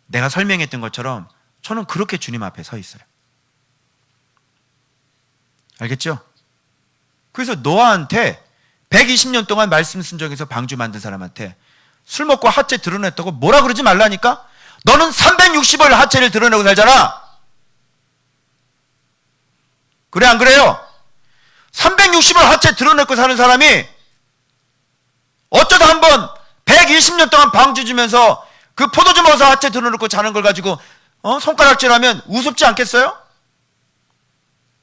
내가 설명했던 것처럼 저는 그렇게 주님 앞에 서 있어요. 알겠죠? 그래서 너한테 120년 동안 말씀 순종해서 방주 만든 사람한테 술 먹고 하체 드러냈다고 뭐라 그러지 말라니까? 너는 360일 하체를 드러내고 살잖아. 그래 안 그래요? 360일 하체 드러내고 사는 사람이 어쩌다 한번 120년 동안 방주 주면서 그 포도주 먹어서 하체 드러내고 자는 걸 가지고 손가락질하면 우습지 않겠어요?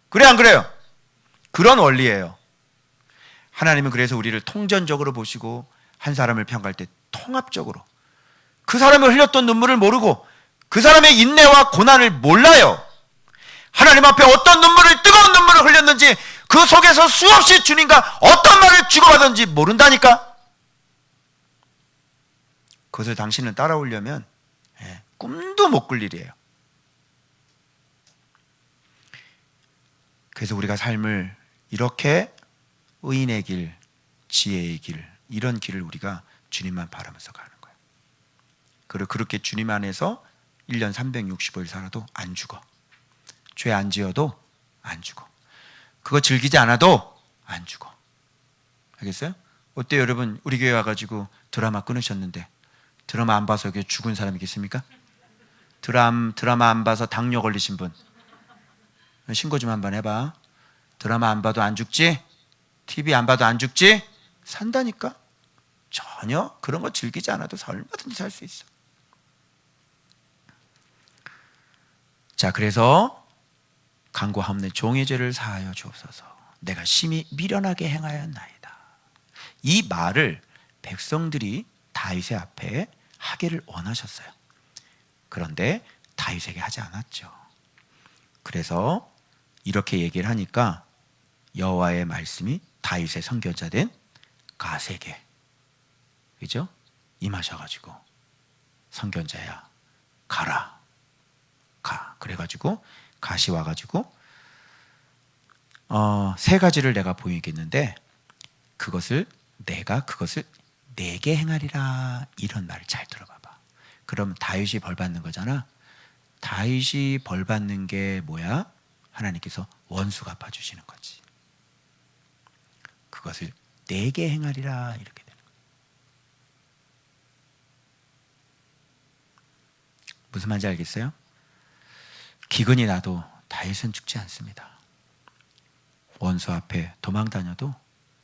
그래 안 그래요? 그런 원리예요. 하나님은 그래서 우리를 통전적으로 보시고 한 사람을 평가할 때 통합적으로 그 사람이 흘렸던 눈물을 모르고 그 사람의 인내와 고난을 몰라요. 하나님 앞에 어떤 눈물을, 뜨거운 눈물을 흘렸는지 그 속에서 수없이 주님과 어떤 말을 주고받았는지 모른다니까. 그것을 당신은 따라오려면 꿈도 못 꿀 일이에요. 그래서 우리가 삶을 이렇게 의인의 길, 지혜의 길, 이런 길을 우리가 주님만 바라면서 가는 거예요. 그리고 그렇게 주님 안에서 1년 365일 살아도 안 죽어. 죄 안 지어도 안 죽어. 그거 즐기지 않아도 안 죽어. 알겠어요? 어때요 여러분? 우리 교회 와가지고 드라마 끊으셨는데 드라마 안 봐서 여기 죽은 사람이 있습니까? 드라마 안 봐서 당뇨 걸리신 분 신고 좀 한번 해봐. 드라마 안 봐도 안 죽지? TV 안 봐도 안 죽지? 산다니까? 전혀 그런 거 즐기지 않아도 얼마든지 살 수 있어. 자, 그래서 간구하옵네 종의 죄를 사하여 주옵소서. 내가 심히 미련하게 행하였나이다. 이 말을 백성들이 다윗의 앞에 하기를 원하셨어요. 그런데 다윗에게 하지 않았죠. 그래서 이렇게 얘기를 하니까 여호와의 말씀이 다윗의 선교자 된 갓에게, 그죠? 임하셔가지고 선교자야 가라, 가. 그래가지고 갓이 와가지고 세 가지를 내가 보이겠는데 내가 그것을 내게 행하리라. 이런 말을 잘 들어봐봐. 그럼 다윗이 벌 받는 거잖아. 다윗이 벌 받는 게 뭐야? 하나님께서 원수 갚아주시는 거지. 그것을 내게 행하리라. 이렇게 되는 거야. 무슨 말인지 알겠어요? 기근이 나도 다윗은 죽지 않습니다. 원수 앞에 도망 다녀도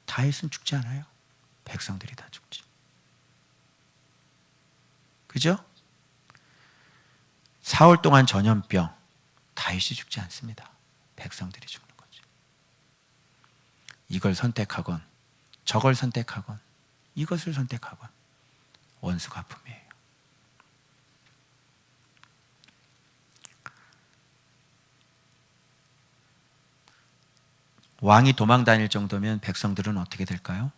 다윗은 죽지 않아요. 백성들이 다 죽지. 그죠? 사흘 동안 전염병, 다윗이 죽지 않습니다. 백성들이 죽는 거죠. 이걸 선택하건 저걸 선택하건 이것을 선택하건 원수가 아픔이에요. 왕이 도망 다닐 정도면 백성들은 어떻게 될까요?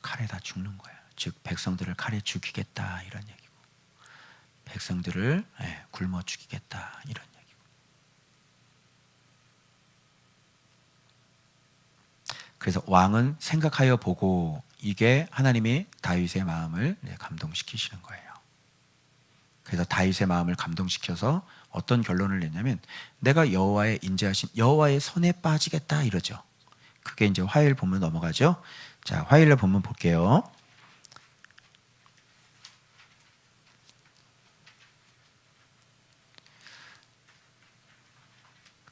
칼에 다 죽는 거예요. 즉 백성들을 칼에 죽이겠다 이런 얘기고, 백성들을 굶어 죽이겠다 이런 얘기고. 그래서 왕은 생각하여 보고, 이게 하나님이 다윗의 마음을 감동시키시는 거예요. 그래서 다윗의 마음을 감동시켜서 어떤 결론을 냈냐면, 내가 여호와의 인자하신 여호와의 손에 빠지겠다 이러죠. 그게 이제 화요일 본문 넘어가죠. 자, 화요일날 본문 볼게요.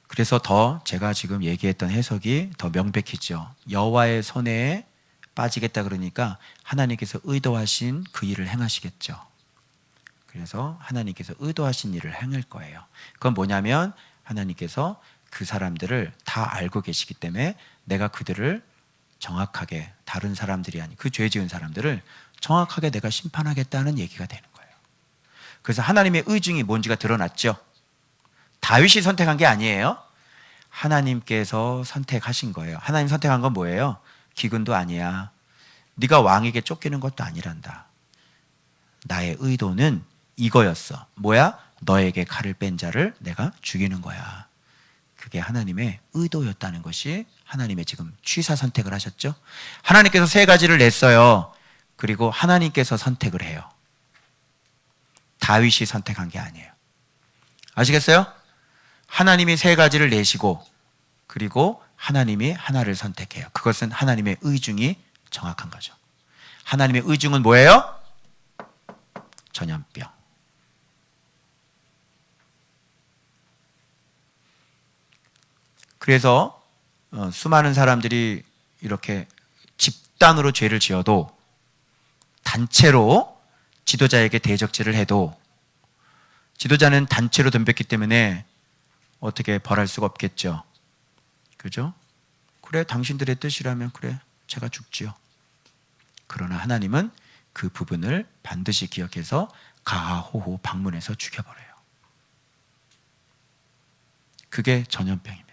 그래서 더 제가 지금 얘기했던 해석이 더 명백해지죠. 여호와의 손에 빠지겠다 그러니까 하나님께서 의도하신 그 일을 행하시겠죠. 그래서 하나님께서 의도하신 일을 행할 거예요. 그건 뭐냐면 하나님께서 그 사람들을 다 알고 계시기 때문에 내가 그들을 정확하게, 다른 사람들이 아닌 그 죄 지은 사람들을 정확하게 내가 심판하겠다는 얘기가 되는 거예요. 그래서 하나님의 의중이 뭔지가 드러났죠. 다윗이 선택한 게 아니에요. 하나님께서 선택하신 거예요. 하나님 선택한 건 뭐예요? 기근도 아니야. 네가 왕에게 쫓기는 것도 아니란다. 나의 의도는 이거였어. 뭐야? 너에게 칼을 뺀 자를 내가 죽이는 거야. 그게 하나님의 의도였다는 것이 하나님의 지금 취사 선택을 하셨죠. 하나님께서 세 가지를 냈어요. 그리고 하나님께서 선택을 해요. 다윗이 선택한 게 아니에요. 아시겠어요? 하나님이 세 가지를 내시고 그리고 하나님이 하나를 선택해요. 그것은 하나님의 의중이 정확한 거죠. 하나님의 의중은 뭐예요? 전염병. 그래서 수많은 사람들이 이렇게 집단으로 죄를 지어도 단체로 지도자에게 대적질을 해도 지도자는 단체로 덤볐기 때문에 어떻게 벌할 수가 없겠죠. 그죠? 그래, 당신들의 뜻이라면 그래, 제가 죽지요. 그러나 하나님은 그 부분을 반드시 기억해서 가하호호 방문해서 죽여버려요. 그게 전염병입니다.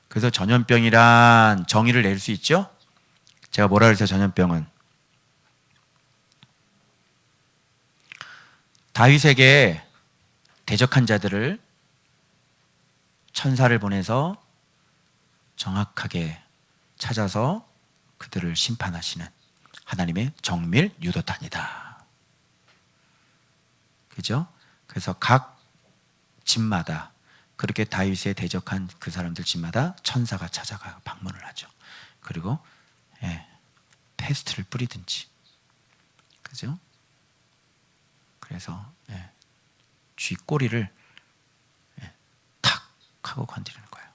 그래서 전염병이란 정의를 낼 수 있죠? 제가 뭐라 그랬어요, 전염병은? 다윗에게 대적한 자들을 천사를 보내서 정확하게 찾아서 그들을 심판하시는 하나님의 정밀 유도탄이다. 그죠? 그래서 각 집마다 그렇게 다윗에 대적한 그 사람들 집마다 천사가 찾아가 방문을 하죠. 그리고 페스트를 뿌리든지, 그죠? 그래서 쥐꼬리를 탁 하고 건드리는 거예요.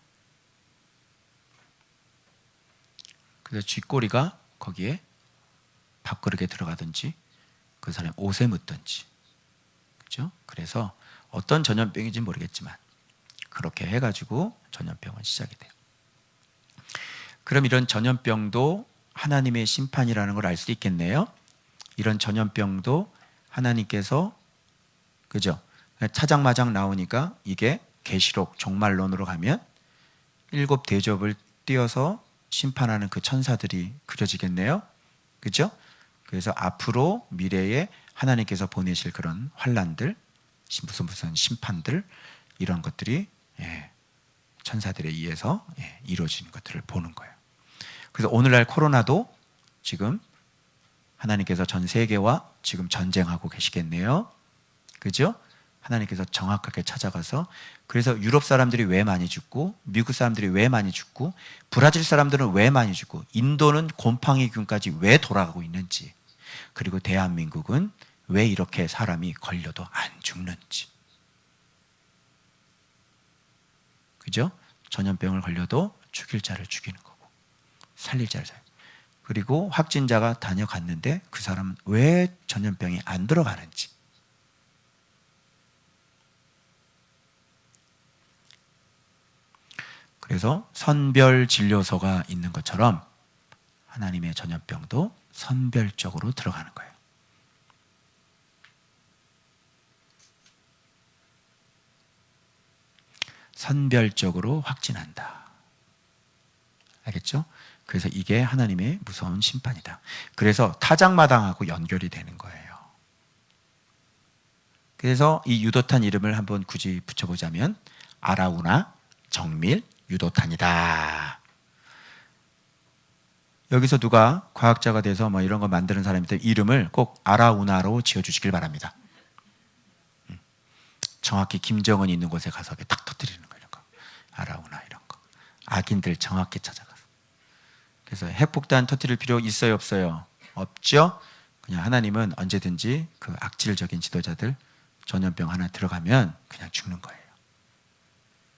그래서 쥐꼬리가 거기에 밥그릇에 들어가든지 그 사람의 옷에 묻든지, 그죠? 그래서 어떤 전염병인지 모르겠지만 그렇게 해가지고 전염병은 시작이 돼요. 그럼 이런 전염병도 하나님의 심판이라는 걸 알 수 있겠네요. 이런 전염병도 하나님께서, 그죠? 차장마장 나오니까 이게 계시록 종말론으로 가면 7 대접을 띄어서 심판하는 그 천사들이 그려지겠네요. 그죠? 그래서 앞으로 미래에 하나님께서 보내실 그런 환난들, 무슨 심판들, 이런 것들이 천사들에 의해서 이루어지는 것들을 보는 거예요. 그래서 오늘날 코로나도 지금 하나님께서 전 세계와 지금 전쟁하고 계시겠네요. 그죠? 하나님께서 정확하게 찾아가서, 그래서 유럽 사람들이 왜 많이 죽고 미국 사람들이 왜 많이 죽고 브라질 사람들은 왜 많이 죽고 인도는 곰팡이균까지 왜 돌아가고 있는지, 그리고 대한민국은 왜 이렇게 사람이 걸려도 안 죽는지. 그죠? 전염병을 걸려도 죽일 자를 죽이는 거고 살릴 자를 살리고, 그리고 확진자가 다녀갔는데 그 사람은 왜 전염병이 안 들어가는지. 그래서 선별 진료소가 있는 것처럼 하나님의 전염병도 선별적으로 들어가는 거예요. 선별적으로 확진한다. 알겠죠? 그래서 이게 하나님의 무서운 심판이다. 그래서 타작마당하고 연결이 되는 거예요. 그래서 이 유도탄 이름을 한번 굳이 붙여보자면 아라우나 정밀 유도탄이다. 여기서 누가 과학자가 돼서 뭐 이런 거 만드는 사람인데 이름을 꼭 아라우나로 지어주시길 바랍니다. 정확히 김정은이 있는 곳에 가서 탁 터뜨리는 거, 이런 거. 아라우나 이런 거. 악인들 정확히 찾아가서. 그래서 핵폭탄 터뜨릴 필요 있어요, 없어요? 없죠? 그냥 하나님은 언제든지 그 악질적인 지도자들 전염병 하나 들어가면 그냥 죽는 거예요.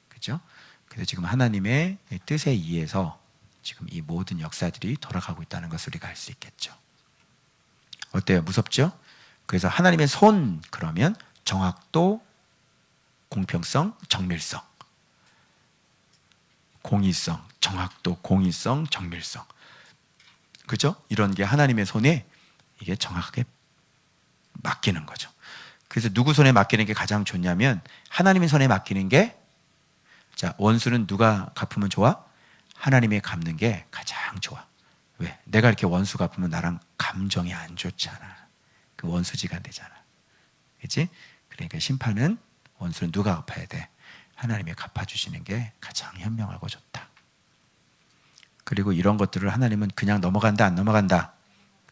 그죠? 그래서 지금 하나님의 뜻에 의해서 지금 이 모든 역사들이 돌아가고 있다는 것을 우리가 알 수 있겠죠. 어때요? 무섭죠? 그래서 하나님의 손, 그러면 정확도, 공평성, 정밀성. 공의성, 정확도, 공의성, 정밀성. 그죠? 이런 게 하나님의 손에 이게 정확하게 맡기는 거죠. 그래서 누구 손에 맡기는 게 가장 좋냐면 하나님의 손에 맡기는 게, 자, 원수는 누가 갚으면 좋아? 하나님이 갚는 게 가장 좋아. 왜? 내가 이렇게 원수 갚으면 나랑 감정이 안 좋잖아. 그 원수지가 되잖아. 그렇지? 그러니까 심판은, 원수는 누가 갚아야 돼? 하나님이 갚아주시는 게 가장 현명하고 좋다. 그리고 이런 것들을 하나님은 그냥 넘어간다, 안 넘어간다?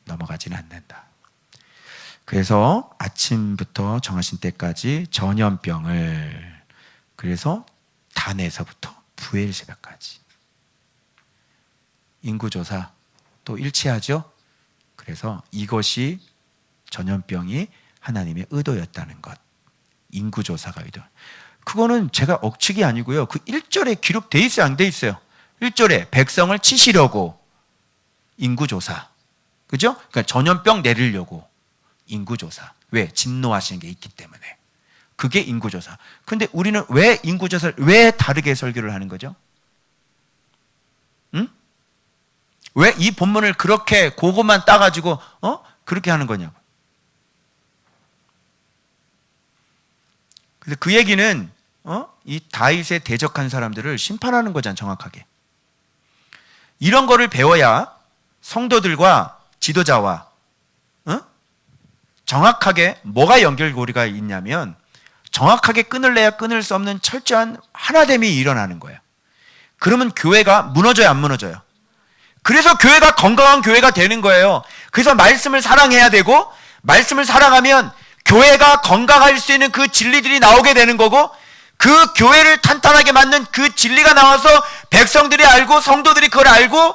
넘어가지는 않는다. 그래서 아침부터 정하신 때까지 전염병을, 그래서 단에서부터 부엘세바까지 인구조사 또 일치하죠. 그래서 이것이 전염병이 하나님의 의도였다는 것. 인구조사가 의도. 그거는 제가 억측이 아니고요. 그 1절에 기록돼 있어요, 안 돼 있어요? 1절에 백성을 치시려고 인구조사. 그죠? 그러니까 전염병 내리려고 인구조사. 왜? 진노하시는 게 있기 때문에. 그게 인구조사. 근데 우리는 왜 인구조사를 왜 다르게 설교를 하는 거죠? 응? 왜 이 본문을 그렇게 그것만 따가지고 그렇게 하는 거냐고. 그래서 그 얘기는 이 다윗에 대적한 사람들을 심판하는 거잖아, 정확하게. 이런 거를 배워야 성도들과 지도자와 정확하게 뭐가 연결고리가 있냐면 정확하게 끊을래야 끊을 수 없는 철저한 하나됨이 일어나는 거예요. 그러면 교회가 무너져요, 안 무너져요? 그래서 교회가 건강한 교회가 되는 거예요. 그래서 말씀을 사랑해야 되고, 말씀을 사랑하면 교회가 건강할 수 있는 그 진리들이 나오게 되는 거고, 그 교회를 탄탄하게 만든 그 진리가 나와서 백성들이 알고 성도들이 그걸 알고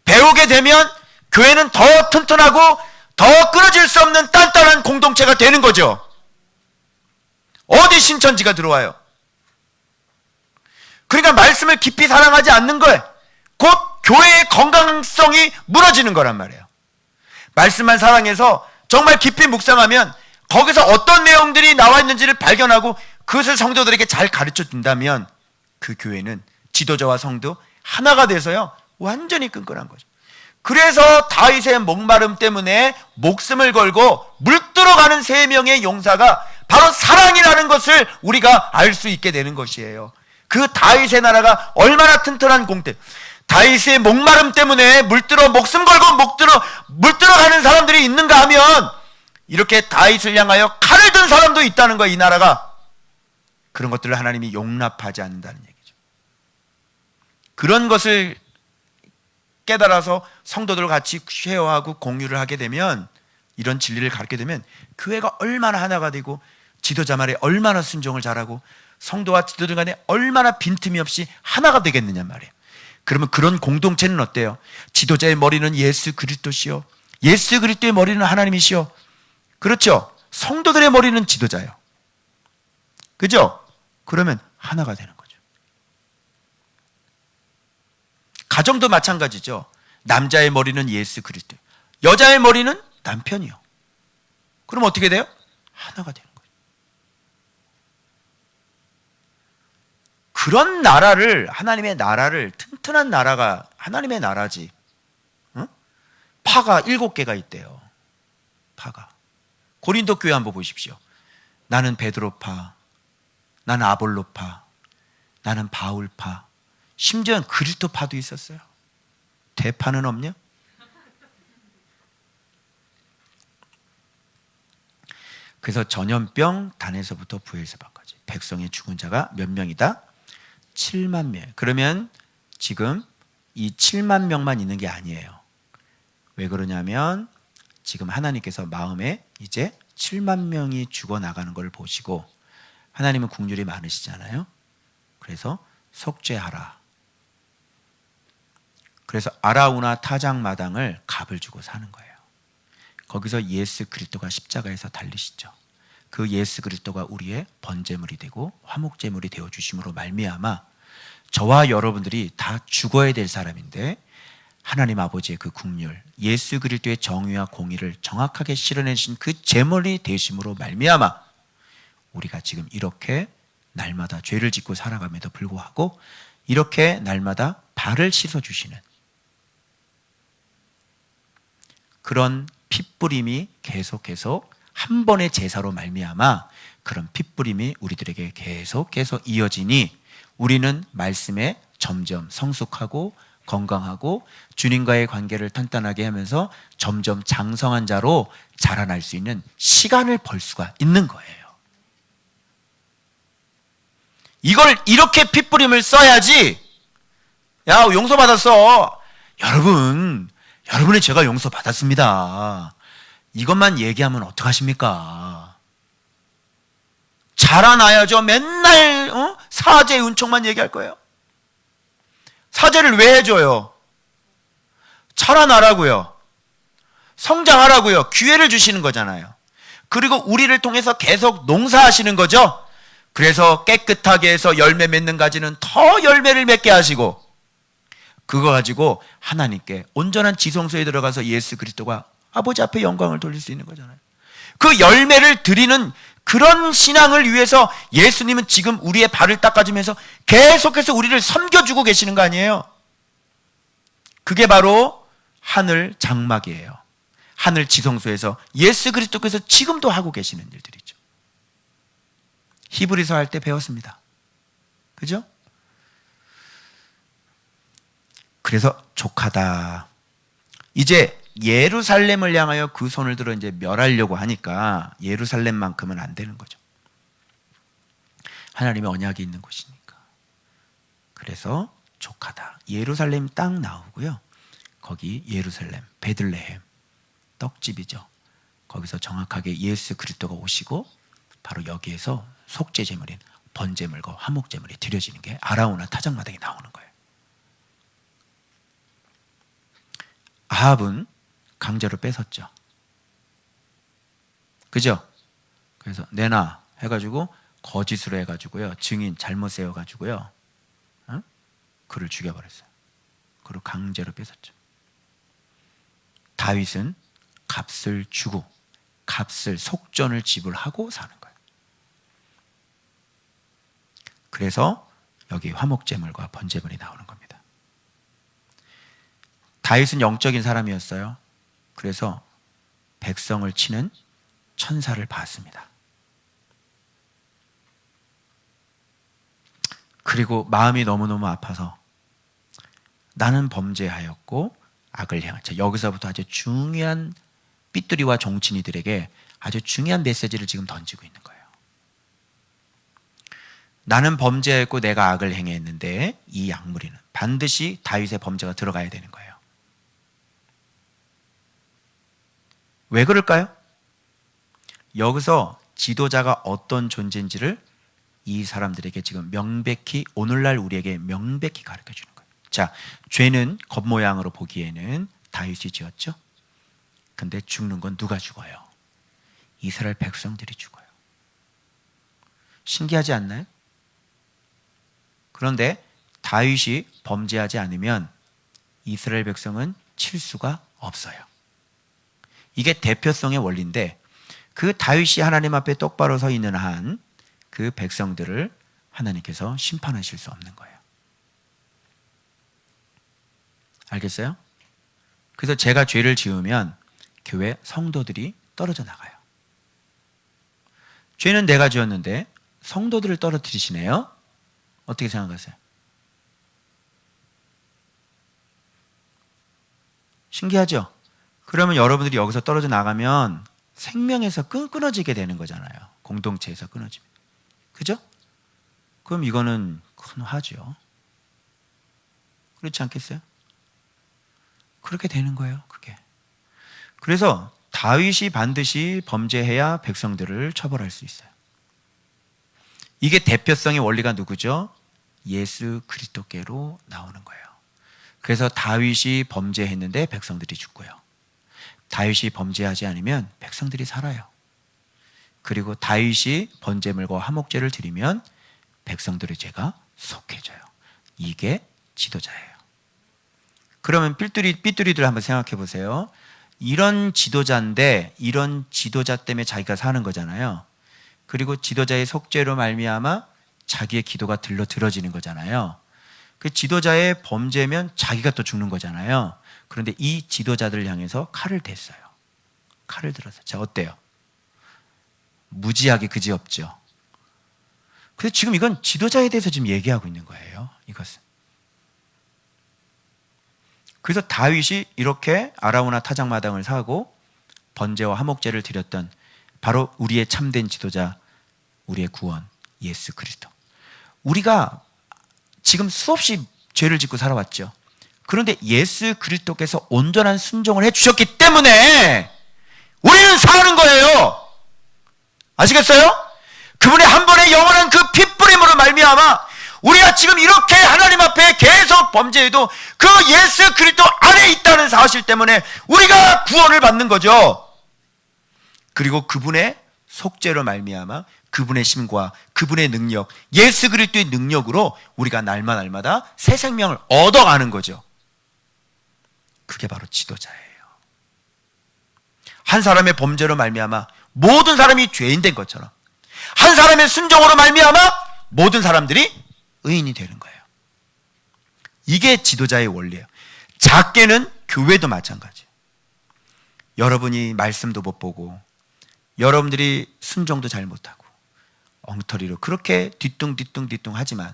배우게 되면 교회는 더 튼튼하고 더 끊어질 수 없는 단단한 공동체가 되는 거죠. 어디 신천지가 들어와요? 그러니까 말씀을 깊이 사랑하지 않는 거예요. 곧 교회의 건강성이 무너지는 거란 말이에요. 말씀만 사랑해서 정말 깊이 묵상하면 거기서 어떤 내용들이 나와 있는지를 발견하고 그것을 성도들에게 잘 가르쳐 준다면 그 교회는 지도자와 성도 하나가 돼서요 완전히 끈끈한 거죠. 그래서 다윗의 목마름 때문에 목숨을 걸고 물들어가는 3명의 용사가 바로 사랑이라는 것을 우리가 알 수 있게 되는 것이에요. 그 다윗의 나라가 얼마나 튼튼한 공태. 다윗의 목마름 때문에 목숨 걸고 물들어가는 사람들이 있는가 하면 이렇게 다윗을 향하여 칼을 든 사람도 있다는 거야, 이 나라가. 그런 것들을 하나님이 용납하지 않는다는 얘기죠. 그런 것을 깨달아서 성도들 같이 쉐어하고 공유를 하게 되면, 이런 진리를 가르치게 되면 교회가 얼마나 하나가 되고 지도자 말에 얼마나 순종을 잘하고 성도와 지도자 간에 얼마나 빈틈이 없이 하나가 되겠느냐 말이에요. 그러면 그런 공동체는 어때요? 지도자의 머리는 예수 그리스도시요, 예수 그리스도의 머리는 하나님이시요. 그렇죠? 성도들의 머리는 지도자예요. 그죠? 그러면 하나가 되는 거죠. 가정도 마찬가지죠. 남자의 머리는 예수 그리스도, 여자의 머리는 남편이요. 그럼 어떻게 돼요? 하나가 되는 거예요. 그런 나라를, 하나님의 나라를, 튼튼한 나라가 하나님의 나라지. 응? 파가 7개가 있대요. 파가. 고린도 교회 한번 보십시오. 나는 베드로파, 나는 아볼로파, 나는 바울파, 심지어는 그리스도파도 있었어요. 대파는 없냐? 그래서 전염병 단에서부터 부엘세바까지 백성의 죽은 자가 몇 명이다? 7만 명. 그러면 지금 이 7만 명만 있는 게 아니에요. 왜 그러냐면 지금 하나님께서 마음에 이제 7만 명이 죽어나가는 걸 보시고, 하나님은 긍휼이 많으시잖아요. 그래서 속죄하라. 그래서 아라우나 타작마당을 값을 주고 사는 거예요. 거기서 예수 그리스도가 십자가에서 달리시죠. 그 예수 그리스도가 우리의 번제물이 되고 화목제물이 되어 주심으로 말미암아 저와 여러분들이 다 죽어야 될 사람인데, 하나님 아버지의 그 긍휼, 예수 그리스도의 정의와 공의를 정확하게 실현해주신 그 제물이 되심으로 말미암아 우리가 지금 이렇게 날마다 죄를 짓고 살아감에도 불구하고 이렇게 날마다 발을 씻어주시는 그런 핏뿌림이 계속해서 한 번의 제사로 말미암아 그런 핏뿌림이 우리들에게 계속해서 이어지니 우리는 말씀에 점점 성숙하고 건강하고 주님과의 관계를 탄탄하게 하면서 점점 장성한 자로 자라날 수 있는 시간을 벌 수가 있는 거예요. 이걸 이렇게 핏부림을 써야지. 야, 용서받았어. 여러분의 죄가 용서받았습니다. 이것만 얘기하면 어떡하십니까? 자라나야죠. 맨날 사죄 은총만 얘기할 거예요. 사죄를 왜 해줘요? 자라나라고요. 성장하라고요. 기회를 주시는 거잖아요. 그리고 우리를 통해서 계속 농사하시는 거죠. 그래서 깨끗하게 해서 열매 맺는 가지는 더 열매를 맺게 하시고, 그거 가지고 하나님께 온전한 지성소에 들어가서 예수 그리스도가 아버지 앞에 영광을 돌릴 수 있는 거잖아요. 그 열매를 드리는 그런 신앙을 위해서 예수님은 지금 우리의 발을 닦아주면서 계속해서 우리를 섬겨주고 계시는 거 아니에요? 그게 바로 하늘 장막이에요. 하늘 지성소에서 예수 그리스도께서 지금도 하고 계시는 일들이죠. 히브리서 할 때 배웠습니다. 그죠? 그래서 족하다. 이제 예루살렘을 향하여 그 손을 들어 이제 멸하려고 하니까 예루살렘만큼은 안 되는 거죠. 하나님의 언약이 있는 곳이니까. 그래서 족하다. 예루살렘 땅 나오고요. 거기 예루살렘, 베들레헴, 떡집이죠. 거기서 정확하게 예수 그리스도가 오시고 바로 여기에서 속죄 제물인 번제물과 화목 제물이 드려지는 게 아라우나 타작마당에 나오는 거예요. 아합은 강제로 뺏었죠. 그죠? 그래서 내놔 해가지고 거짓으로 해가지고요. 증인 잘못 세워가지고요. 그를 죽여버렸어요. 그리고 강제로 뺏었죠. 다윗은 값을 주고 속전을 지불하고 사는 거예요. 그래서 여기 화목제물과 번제물이 나오는 겁니다. 다윗은 영적인 사람이었어요. 그래서 백성을 치는 천사를 봤습니다. 그리고 마음이 너무너무 아파서 나는 범죄하였고 악을 행했죠. 여기서부터 아주 중요한 삐뚤이와 종친이들에게 아주 중요한 메시지를 지금 던지고 있는 거예요. 나는 범죄했고 내가 악을 행했는데 이 약물이는 반드시 다윗의 범죄가 들어가야 되는 거예요. 왜 그럴까요? 여기서 지도자가 어떤 존재인지를 이 사람들에게 지금 명백히, 오늘날 우리에게 명백히 가르쳐 주는 거예요. 자, 죄는 겉모양으로 보기에는 다윗이 지었죠. 근데 죽는 건 누가 죽어요? 이스라엘 백성들이 죽어요. 신기하지 않나요? 그런데 다윗이 범죄하지 않으면 이스라엘 백성은 칠 수가 없어요. 이게 대표성의 원리인데, 그 다윗이 하나님 앞에 똑바로 서 있는 한 그 백성들을 하나님께서 심판하실 수 없는 거예요. 알겠어요? 그래서 제가 죄를 지으면 교회 성도들이 떨어져 나가요. 죄는 내가 지었는데 성도들을 떨어뜨리시네요. 어떻게 생각하세요? 신기하죠? 그러면 여러분들이 여기서 떨어져 나가면 생명에서 끊어지게 되는 거잖아요. 공동체에서 끊어지면. 그죠? 그럼 이거는 큰 화죠. 그렇지 않겠어요? 그렇게 되는 거예요, 그게. 그래서 다윗이 반드시 범죄해야 백성들을 처벌할 수 있어요. 이게 대표성의 원리가 누구죠? 예수 그리스도께로 나오는 거예요. 그래서 다윗이 범죄했는데 백성들이 죽고요. 다윗이 범죄하지 않으면 백성들이 살아요. 그리고 다윗이 번제물과 화목제를 드리면 백성들의 죄가 속해져요. 이게 지도자예요. 그러면 삐뚤이들 한번 생각해 보세요. 이런 지도자인데 이런 지도자 때문에 자기가 사는 거잖아요. 그리고 지도자의 속죄로 말미암아 자기의 기도가 들어지는 거잖아요. 그 지도자의 범죄면 자기가 또 죽는 거잖아요. 그런데 이 지도자들을 향해서 칼을 댔어요. 칼을 들어서. 자, 어때요? 무지하게 그지없죠. 그래서 지금 이건 지도자에 대해서 지금 얘기하고 있는 거예요. 이것은. 그래서 다윗이 이렇게 아라우나 타작마당을 사고 번제와 화목제를 드렸던 바로 우리의 참된 지도자, 우리의 구원 예수 그리스도. 우리가 지금 수없이 죄를 짓고 살아왔죠. 그런데 예수 그리스도께서 온전한 순종을 해주셨기 때문에 우리는 사는 거예요. 아시겠어요? 그분의 한 번의 영원한 그 핏부림으로 말미암아 우리가 지금 이렇게 하나님 앞에 계속 범죄해도 그 예수 그리스도 안에 있다는 사실 때문에 우리가 구원을 받는 거죠. 그리고 그분의 속죄로 말미암아 그분의 심과 그분의 능력, 예수 그리스도의 능력으로 우리가 날마다 새 생명을 얻어가는 거죠. 그게 바로 지도자예요. 한 사람의 범죄로 말미암아 모든 사람이 죄인 된 것처럼 한 사람의 순종으로 말미암아 모든 사람들이 의인이 되는 거예요. 이게 지도자의 원리예요. 작게는 교회도 마찬가지예요. 여러분이 말씀도 못 보고 여러분들이 순종도 잘 못하고 엉터리로 그렇게 뒤뚱 하지만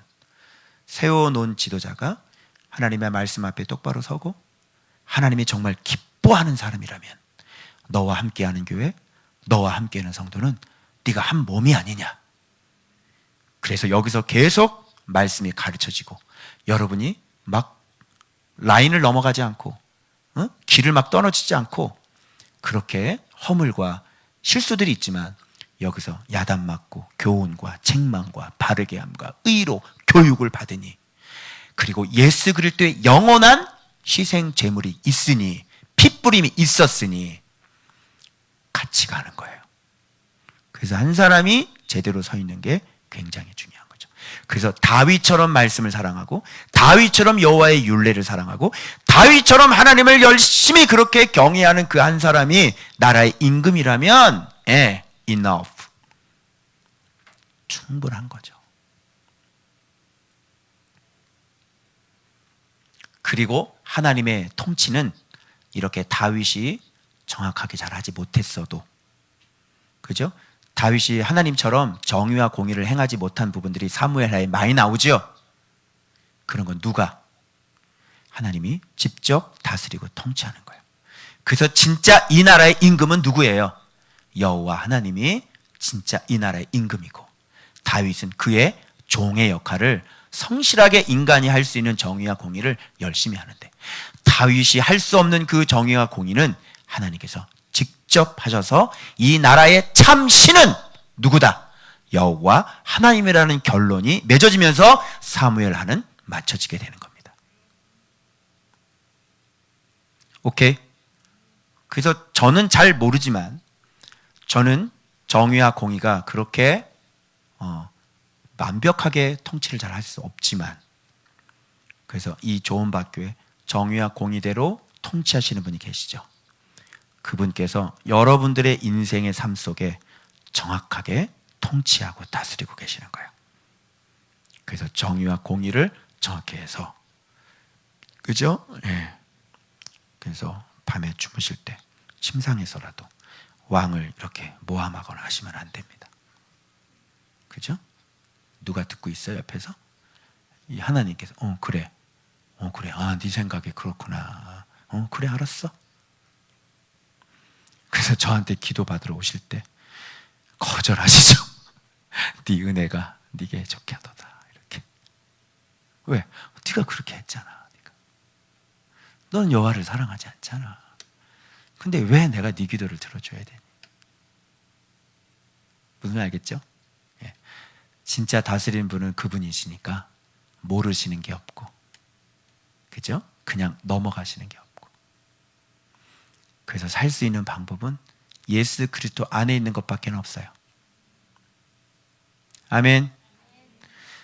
세워놓은 지도자가 하나님의 말씀 앞에 똑바로 서고 하나님이 정말 기뻐하는 사람이라면 너와 함께하는 교회, 너와 함께하는 성도는 네가 한 몸이 아니냐. 그래서 여기서 계속 말씀이 가르쳐지고 여러분이 막 라인을 넘어가지 않고 길을 막 떨어지지 않고 그렇게 허물과 실수들이 있지만 여기서 야단 맞고 교훈과 책망과 바르게 함과 의로 교육을 받으니 그리고 예수 그리스도의 영원한 희생 제물이 있으니 핏부림이 있었으니 같이 가는 거예요. 그래서 한 사람이 제대로 서 있는 게 굉장히 중요한 거죠. 그래서 다윗처럼 말씀을 사랑하고 다윗처럼 여호와의 율례를 사랑하고 다윗처럼 하나님을 열심히 그렇게 경외하는 그 한 사람이 나라의 임금이라면 enough. 충분한 거죠. 그리고 하나님의 통치는 이렇게 다윗이 정확하게 잘하지 못했어도, 그죠? 다윗이 하나님처럼 정의와 공의를 행하지 못한 부분들이 사무엘하에 많이 나오죠. 그런 건 누가? 하나님이 직접 다스리고 통치하는 거예요. 그래서 진짜 이 나라의 임금은 누구예요? 여호와 하나님이 진짜 이 나라의 임금이고 다윗은 그의 종의 역할을 성실하게 인간이 할 수 있는 정의와 공의를 열심히 하는데 다윗이 할 수 없는 그 정의와 공의는 하나님께서 직접 하셔서 이 나라의 참 신은 누구다? 여호와 하나님이라는 결론이 맺어지면서 사무엘하는 맞춰지게 되는 겁니다. 오케이? 그래서 저는 잘 모르지만 저는 정의와 공의가 그렇게 완벽하게 통치를 잘 할 수 없지만 그래서 이 좋은 박교에 정의와 공의대로 통치하시는 분이 계시죠. 그분께서 여러분들의 인생의 삶 속에 정확하게 통치하고 다스리고 계시는 거예요. 그래서 정의와 공의를 정확히 해서, 그죠? 예. 그래서 밤에 주무실 때 침상에서라도 왕을 이렇게 모함하거나 하시면 안 됩니다. 그죠? 누가 듣고 있어요, 옆에서? 이 하나님께서 그래. 아, 네 생각이 그렇구나. 그래, 알았어. 그래서 저한테 기도받으러 오실 때 거절하시죠. 네 은혜가 네게 좋게 하도다. 이렇게. 왜? 네가 그렇게 했잖아. 넌 여호와를 사랑하지 않잖아. 근데 왜 내가 네 기도를 들어줘야 되니? 무슨 말 알겠죠? 예. 진짜 다스리는 분은 그분이시니까 모르시는 게 없고, 그죠? 그냥 넘어가시는 게 없고. 그래서 살 수 있는 방법은 예수 그리스도 안에 있는 것밖에 없어요. 아멘.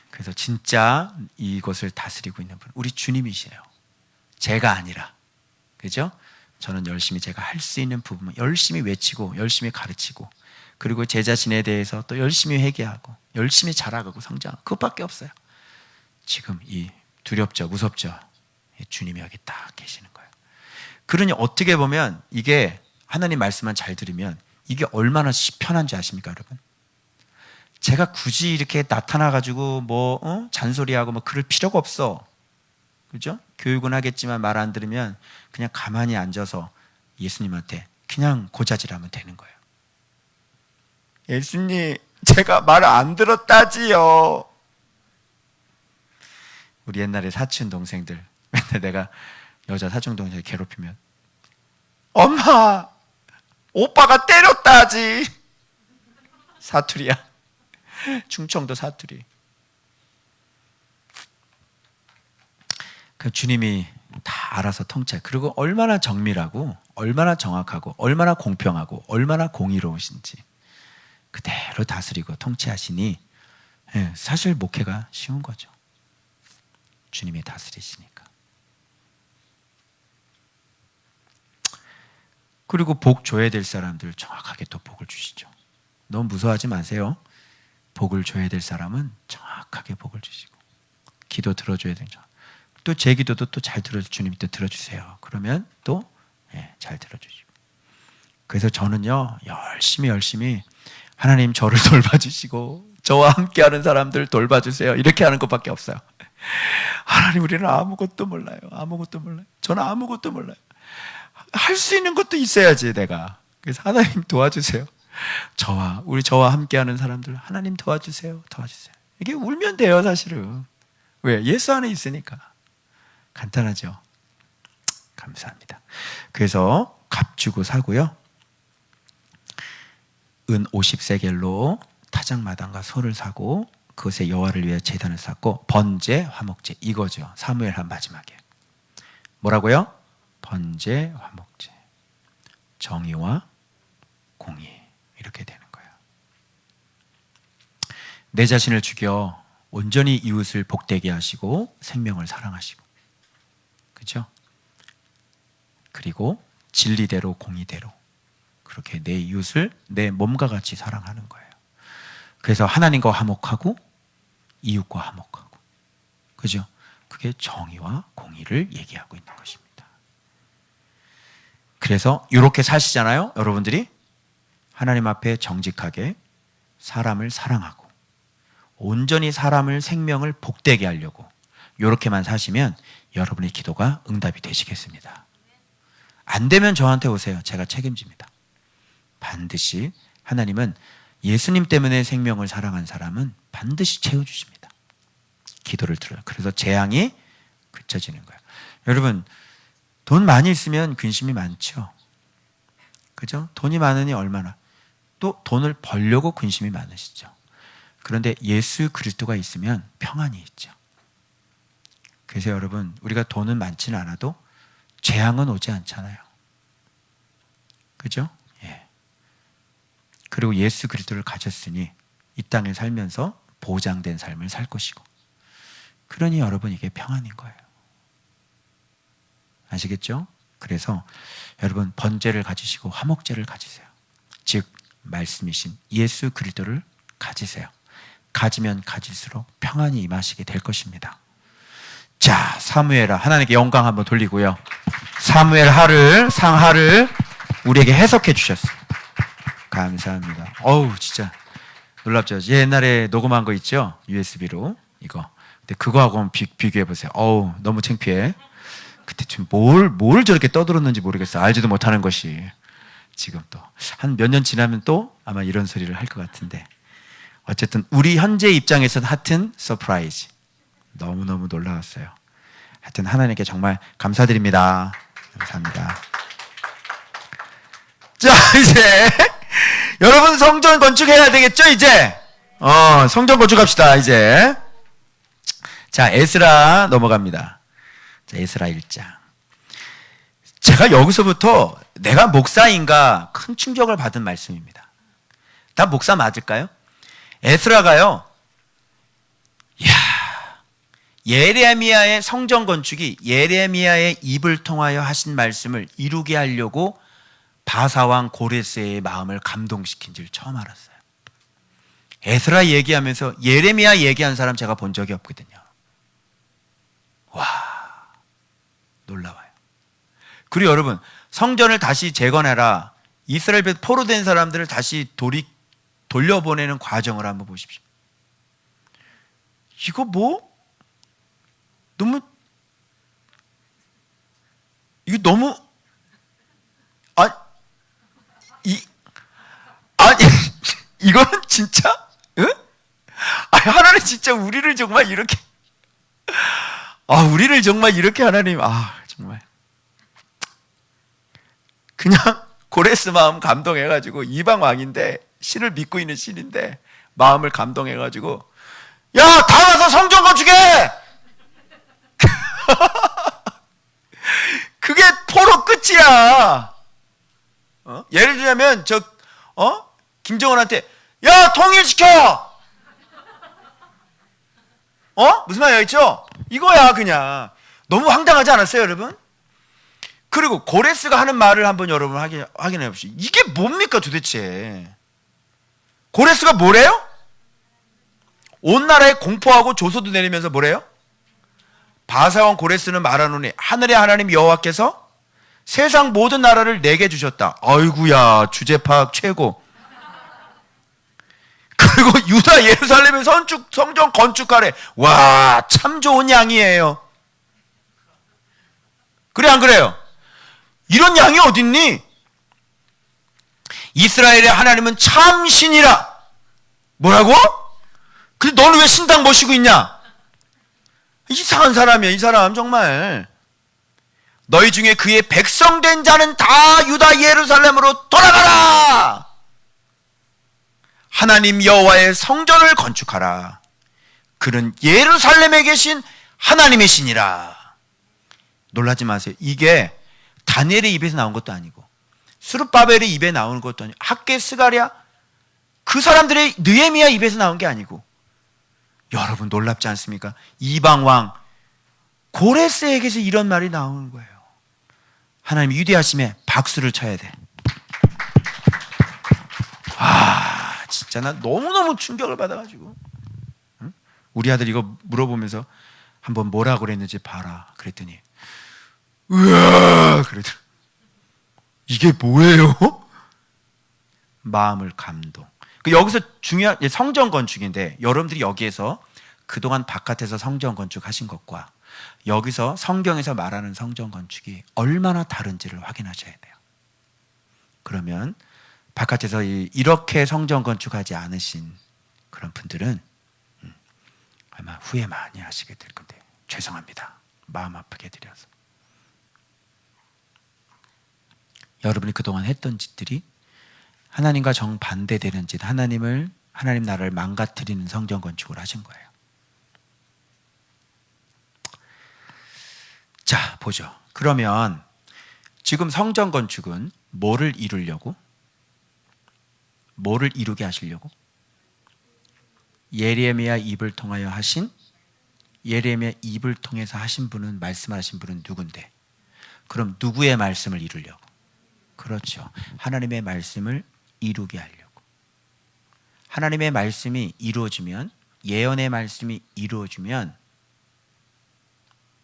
그래서 진짜 이것을 다스리고 있는 분, 우리 주님이시에요. 제가 아니라, 그죠? 저는 열심히 제가 할 수 있는 부분만 열심히 외치고 열심히 가르치고 그리고 제 자신에 대해서 또 열심히 회개하고 열심히 자라가고 성장하고 그것밖에 없어요. 지금 이 두렵죠, 무섭죠? 주님이 여기 딱 계시는 거예요. 그러니 어떻게 보면 이게 하나님 말씀만 잘 들으면 이게 얼마나 편한지 아십니까, 여러분? 제가 굳이 이렇게 나타나가지고 잔소리하고 그럴 필요가 없어. 그죠? 교육은 하겠지만 말 안 들으면 그냥 가만히 앉아서 예수님한테 그냥 고자질하면 되는 거예요. 예수님, 제가 말 안 들었다지요. 우리 옛날에 사촌 동생들 맨날 내가 여자 사촌 동생을 괴롭히면 엄마 오빠가 때렸다 하지. 사투리야. 충청도 사투리. 그 주님이 다 알아서 통찰. 그리고 얼마나 정밀하고 얼마나 정확하고 얼마나 공평하고 얼마나 공의로우신지 그대로 다스리고 통치하시니 사실 목회가 쉬운 거죠. 주님이 다스리시니까. 그리고 복 줘야 될 사람들 정확하게 또 복을 주시죠. 너무 무서워하지 마세요. 복을 줘야 될 사람은 정확하게 복을 주시고 기도 들어줘야 되죠. 또 제 기도도 또 잘 주님이 또 들어주세요. 그러면 또 잘 들어주시고. 그래서 저는요 열심히 하나님 저를 돌봐주시고 저와 함께하는 사람들 돌봐주세요. 이렇게 하는 것밖에 없어요. 하나님 우리는 아무것도 몰라요. 아무것도 몰라요. 저는 아무것도 몰라요. 할 수 있는 것도 있어야지 내가. 그래서 하나님 도와주세요. 저와 함께하는 사람들 하나님 도와주세요. 이게 울면 돼요 사실은. 왜? 예수 안에 있으니까. 간단하죠. 감사합니다. 그래서 값 주고 사고요. 은 50세겔로 타작마당과 소를 사고 그것에 여호와를 위해 제단을 쌓고 번제, 화목제 이거죠. 사무엘 한 마지막에 뭐라고요? 번제, 화목제, 정의와 공의 이렇게 되는 거예요. 내 자신을 죽여 온전히 이웃을 복되게 하시고 생명을 사랑하시고, 그죠? 그리고 진리대로 공의대로 그렇게 내 이웃을 내 몸과 같이 사랑하는 거예요. 그래서 하나님과 화목하고 이웃과 화목하고, 그죠? 그게 정의와 공의를 얘기하고 있는 것입니다. 그래서 이렇게 사시잖아요, 여러분들이. 하나님 앞에 정직하게 사람을 사랑하고 온전히 사람을 생명을 복되게 하려고 이렇게만 사시면 여러분의 기도가 응답이 되시겠습니다. 안 되면 저한테 오세요. 제가 책임집니다. 반드시 하나님은 예수님 때문에 생명을 사랑한 사람은 반드시 채워주십니다. 기도를 들어요. 그래서 재앙이 그쳐지는 거예요. 여러분, 돈 많이 있으면 근심이 많죠. 그죠? 돈이 많으니 얼마나. 또 돈을 벌려고 근심이 많으시죠. 그런데 예수 그리스도가 있으면 평안이 있죠. 그래서 여러분, 우리가 돈은 많지는 않아도 재앙은 오지 않잖아요. 그죠? 예. 그리고 예수 그리스도를 가졌으니 이 땅에 살면서 보장된 삶을 살 것이고, 그러니 여러분 이게 평안인 거예요. 아시겠죠? 그래서 여러분 번제를 가지시고 화목제를 가지세요. 즉 말씀이신 예수 그리스도를 가지세요. 가지면 가질수록 평안이 임하시게 될 것입니다. 자, 사무엘아, 하나님께 영광 한번 돌리고요. 사무엘 상하를 우리에게 해석해 주셨어요. 감사합니다. 어우, 진짜 놀랍죠? 옛날에 녹음한 거 있죠? USB로 이거. 근데 그거하고 한번 비교해 보세요. 어우, 너무 창피해. 그때 좀 뭘 저렇게 떠들었는지 모르겠어. 알지도 못하는 것이. 지금 또 한 몇 년 지나면 또 아마 이런 소리를 할 것 같은데, 어쨌든 우리 현재 입장에서는 하여튼 서프라이즈, 너무너무 놀라웠어요. 하여튼 하나님께 정말 감사드립니다. 감사합니다. 자, 이제 여러분 성전 건축해야 되겠죠? 이제 성전 건축합시다. 이제 자, 에스라 넘어갑니다. 자, 에스라 1장. 제가 여기서부터 내가 목사인가 큰 충격을 받은 말씀입니다. 다 목사 맞을까요? 에스라가요, 예레미야의 성전 건축이 예레미야의 입을 통하여 하신 말씀을 이루게 하려고 바사왕 고레스의 마음을 감동시킨 줄 처음 알았어요. 에스라 얘기하면서 예레미야 얘기한 사람 제가 본 적이 없거든요. 와, 놀라워요. 그리고 여러분, 성전을 다시 재건해라, 이스라엘 포로된 사람들을 다시 돌려보내는 과정을 한번 보십시오. 이거 너무 이거는 진짜, 응? 하나님 진짜 우리를 정말 이렇게 우리를 정말 이렇게 하나님, 정말. 그냥 고레스 마음 감동해가지고, 이방 왕인데, 신을 믿고 있는 신인데, 마음을 감동해가지고, 야, 다 와서 성전 건축해! 그게 포로 끝이야. 예를 들자면, 김정은한테, 야, 통일시켜! 무슨 말이야, 있죠? 이거야, 그냥. 너무 황당하지 않았어요, 여러분? 그리고 고레스가 하는 말을 한번 여러분 확인해 보시죠. 이게 뭡니까, 도대체? 고레스가 뭐래요? 온 나라에 공포하고 조소도 내리면서 뭐래요? 바사왕 고레스는 말하노니 하늘의 하나님 여호와께서 세상 모든 나라를 내게 주셨다. 아이구야, 주제 파악 최고. 그리고 유다 예루살렘의 성전 건축하래. 와, 참 좋은 양이에요. 그래, 안 그래요? 이런 양이 어딨니? 이스라엘의 하나님은 참 신이라. 뭐라고? 근데 너는 왜 신당 모시고 있냐? 이상한 사람이야, 이 사람 정말. 너희 중에 그의 백성된 자는 다 유다 예루살렘으로 돌아가라. 하나님 여호와의 성전을 건축하라. 그는 예루살렘에 계신 하나님의 신이라. 놀라지 마세요. 이게 다니엘의 입에서 나온 것도 아니고, 스룹바벨의 입에 나오는 것도 아니고, 학개 스가랴 그 사람들의 느헤미야 입에서 나온 게 아니고, 여러분 놀랍지 않습니까? 이방 왕 고레스에게서 이런 말이 나오는 거예요. 하나님 위대하심에 박수를 쳐야 돼. 진짜 나 너무너무 충격을 받아가지고, 응? 우리 아들 이거 물어보면서 한번 뭐라고 그랬는지 봐라 그랬더니, 으아 그러더라. 이게 뭐예요? 마음을 감동. 여기서 중요한 성전 건축인데, 여러분들이 여기에서 그동안 바깥에서 성전 건축하신 것과 여기서 성경에서 말하는 성전 건축이 얼마나 다른지를 확인하셔야 돼요. 그러면 바깥에서 이렇게 성전 건축하지 않으신 그런 분들은 아마 후회 많이 하시게 될 건데, 죄송합니다. 마음 아프게 드려서. 여러분이 그동안 했던 짓들이 하나님과 정반대되는 짓, 하나님 나라를 망가뜨리는 성전 건축을 하신 거예요. 자, 보죠. 그러면 지금 성전 건축은 뭐를 이루려고? 뭐를 이루게 하시려고? 예레미야 입을 통하여 하신, 예레미야 입을 통해서 하신 분은, 말씀하신 분은 누군데? 그럼 누구의 말씀을 이루려고? 그렇죠. 하나님의 말씀을 이루게 하려고. 하나님의 말씀이 이루어지면, 예언의 말씀이 이루어지면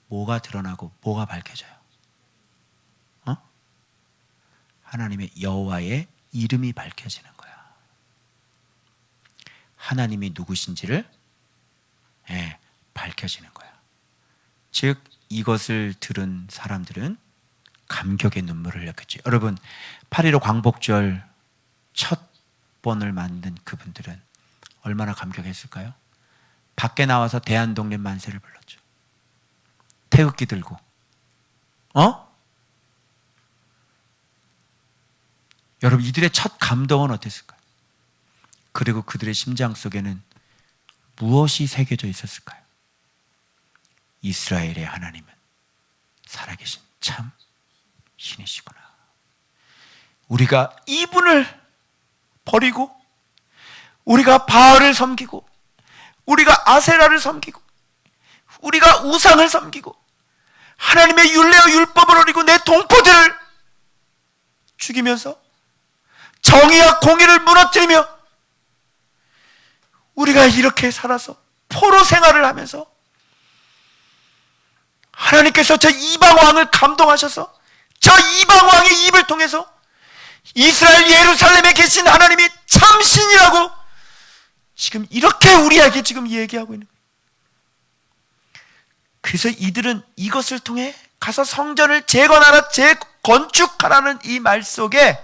뭐가 드러나고 뭐가 밝혀져요? 하나님의 여호와의 이름이 밝혀지는 거야. 하나님이 누구신지를 밝혀지는 거야. 즉 이것을 들은 사람들은 감격의 눈물을 흘렸겠죠. 여러분, 8.15 광복절 첫 번을 만든 그분들은 얼마나 감격했을까요? 밖에 나와서 대한독립 만세를 불렀죠. 태극기 들고. 여러분, 이들의 첫 감동은 어땠을까요? 그리고 그들의 심장 속에는 무엇이 새겨져 있었을까요? 이스라엘의 하나님은 살아계신 참 신이시구나. 우리가 이분을 버리고, 우리가 바알을 섬기고, 우리가 아세라를 섬기고, 우리가 우상을 섬기고, 하나님의 율례와 율법을 어기고 내 동포들을 죽이면서 정의와 공의를 무너뜨리며 우리가 이렇게 살아서 포로 생활을 하면서 하나님께서 저 이방 왕을 감동하셔서 저 이방 왕의 입을 통해서 이스라엘 예루살렘에 계신 하나님이 참신이라고 지금 이렇게 우리에게 지금 얘기하고 있는 거예요. 그래서 이들은 이것을 통해 가서 성전을 재건하라, 재건축하라는 이 말 속에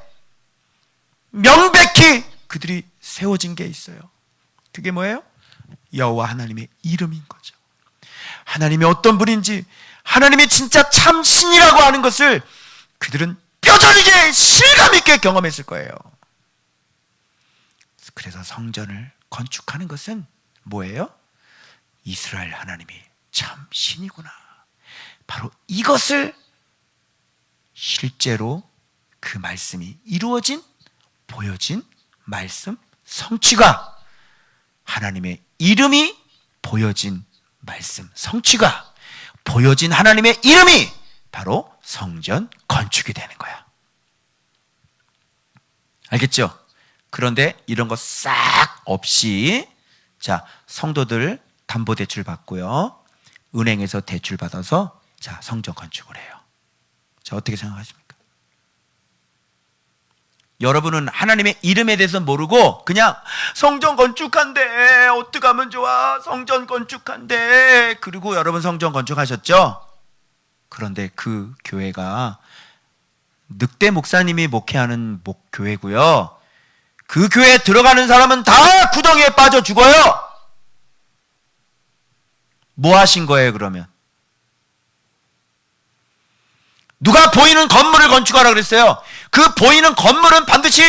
명백히 그들이 세워진 게 있어요. 그게 뭐예요? 여호와 하나님의 이름인 거죠. 하나님이 어떤 분인지, 하나님이 진짜 참 신이라고 하는 것을 그들은 뼈저리게 실감 있게 경험했을 거예요. 그래서 성전을 건축하는 것은 뭐예요? 이스라엘 하나님이 참 신이구나, 바로 이것을 실제로 그 말씀이 이루어진, 보여진 말씀 성취가, 하나님의 이름이 보여진 말씀 성취가, 보여진 하나님의 이름이 바로 성전 건축이 되는 거야. 알겠죠? 그런데 이런 거 싹 없이, 자, 성도들 담보대출 받고요, 은행에서 대출 받아서 자, 성전 건축을 해요. 자, 어떻게 생각하십니까? 여러분은 하나님의 이름에 대해서 모르고 그냥 성전 건축한대, 어떻게 하면 좋아, 성전 건축한대, 그리고 여러분 성전 건축하셨죠? 그런데 그 교회가 늑대 목사님이 목회하는 교회고요, 그 교회에 들어가는 사람은 다 구덩이에 빠져 죽어요. 뭐 하신 거예요 그러면? 누가 보이는 건물을 건축하라 그랬어요? 그 보이는 건물은 반드시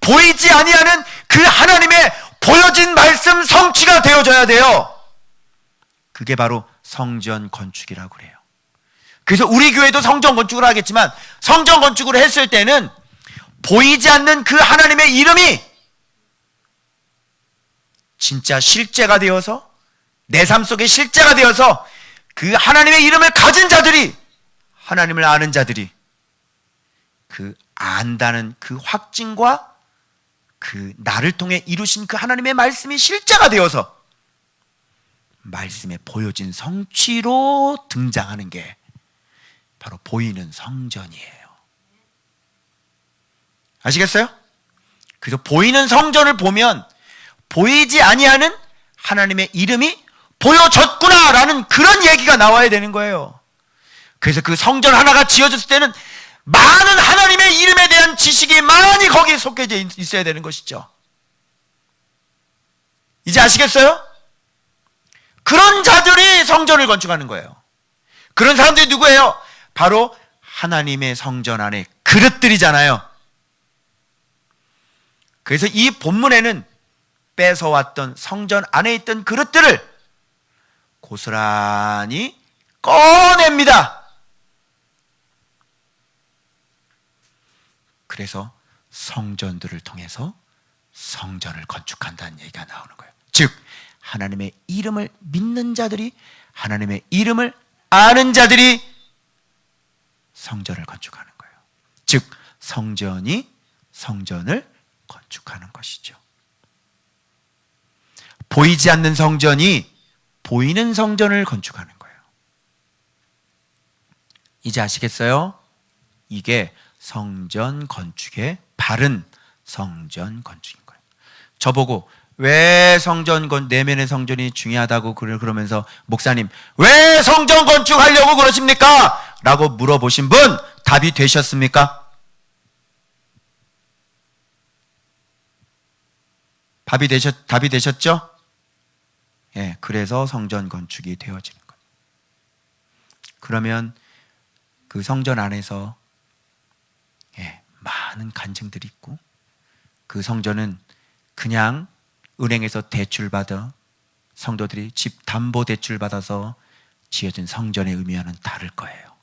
보이지 아니하는 그 하나님의 보여진 말씀 성취가 되어져야 돼요. 그게 바로 성전 건축이라고 그래요. 그래서 우리 교회도 성전 건축을 하겠지만, 성전 건축을 했을 때는 보이지 않는 그 하나님의 이름이 진짜 실제가 되어서, 내 삶 속에 실제가 되어서 그 하나님의 이름을 가진 자들이, 하나님을 아는 자들이 그 안다는 그 확증과 그 나를 통해 이루신 그 하나님의 말씀이 실제가 되어서 말씀에 보여진 성취로 등장하는 게 바로 보이는 성전이에요. 아시겠어요? 그래서 보이는 성전을 보면 보이지 아니하는 하나님의 이름이 보여졌구나라는 그런 얘기가 나와야 되는 거예요. 그래서 그 성전 하나가 지어졌을 때는 많은 하나님의 이름에 대한 지식이 많이 거기에 속해져 있어야 되는 것이죠. 이제 아시겠어요? 그런 자들이 성전을 건축하는 거예요. 그런 사람들이 누구예요? 바로 하나님의 성전 안에 그릇들이잖아요. 그래서 이 본문에는 뺏어왔던 성전 안에 있던 그릇들을 고스란히 꺼냅니다. 그래서 성전들을 통해서 성전을 건축한다는 얘기가 나오는 거예요. 즉 하나님의 이름을 믿는 자들이, 하나님의 이름을 아는 자들이 성전을 건축하는 거예요. 즉 성전이 성전을 건축하는 것이죠. 보이지 않는 성전이 보이는 성전을 건축하는 거예요. 이제 아시겠어요? 이게 성전 건축의 바른 성전 건축인 거예요. 저보고 왜 내면의 성전이 중요하다고 그러면서 목사님 왜 성전 건축하려고 그러십니까? 라고 물어보신 분 답이 되셨습니까? 답이 되셨죠? 예, 그래서 성전 건축이 되어지는 거예요. 그러면 그 성전 안에서 많은 간증들이 있고, 그 성전은 그냥 은행에서 대출받아 성도들이 집 담보 대출 받아서 지어진 성전의 의미와는 다를 거예요.